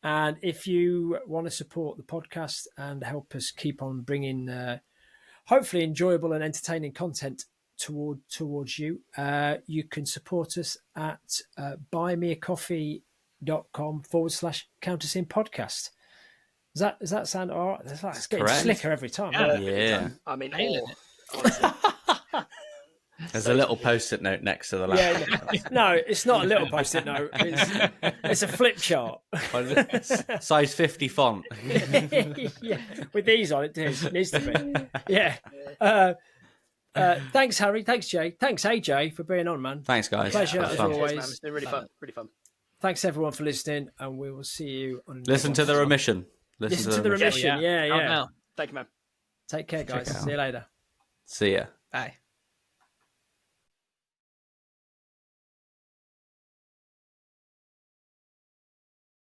And if you want to support the podcast and help us keep on bringing hopefully enjoyable and entertaining content towards you, you can support us at buymeacoffee.com/Count Us In Podcast. Does that sound all right? It's getting slicker every time.
Yeah.
I mean,
there's a little post-it note next to the laptop.
No, it's not a little post-it note. It's a flip chart.
Size 50 font.
With these on it, it needs to be. Yeah. Thanks, Harry. Thanks, Jay. Thanks, AJ, for being on, man.
Thanks, guys.
Pleasure as always.
Cheers, it's been really fun. Really fun.
Thanks, everyone, for listening, and we will see you on.
Listen to the remission.
Listen to the remission. Yeah.
Thank you, man.
Take care, guys. See you later.
See ya.
Bye.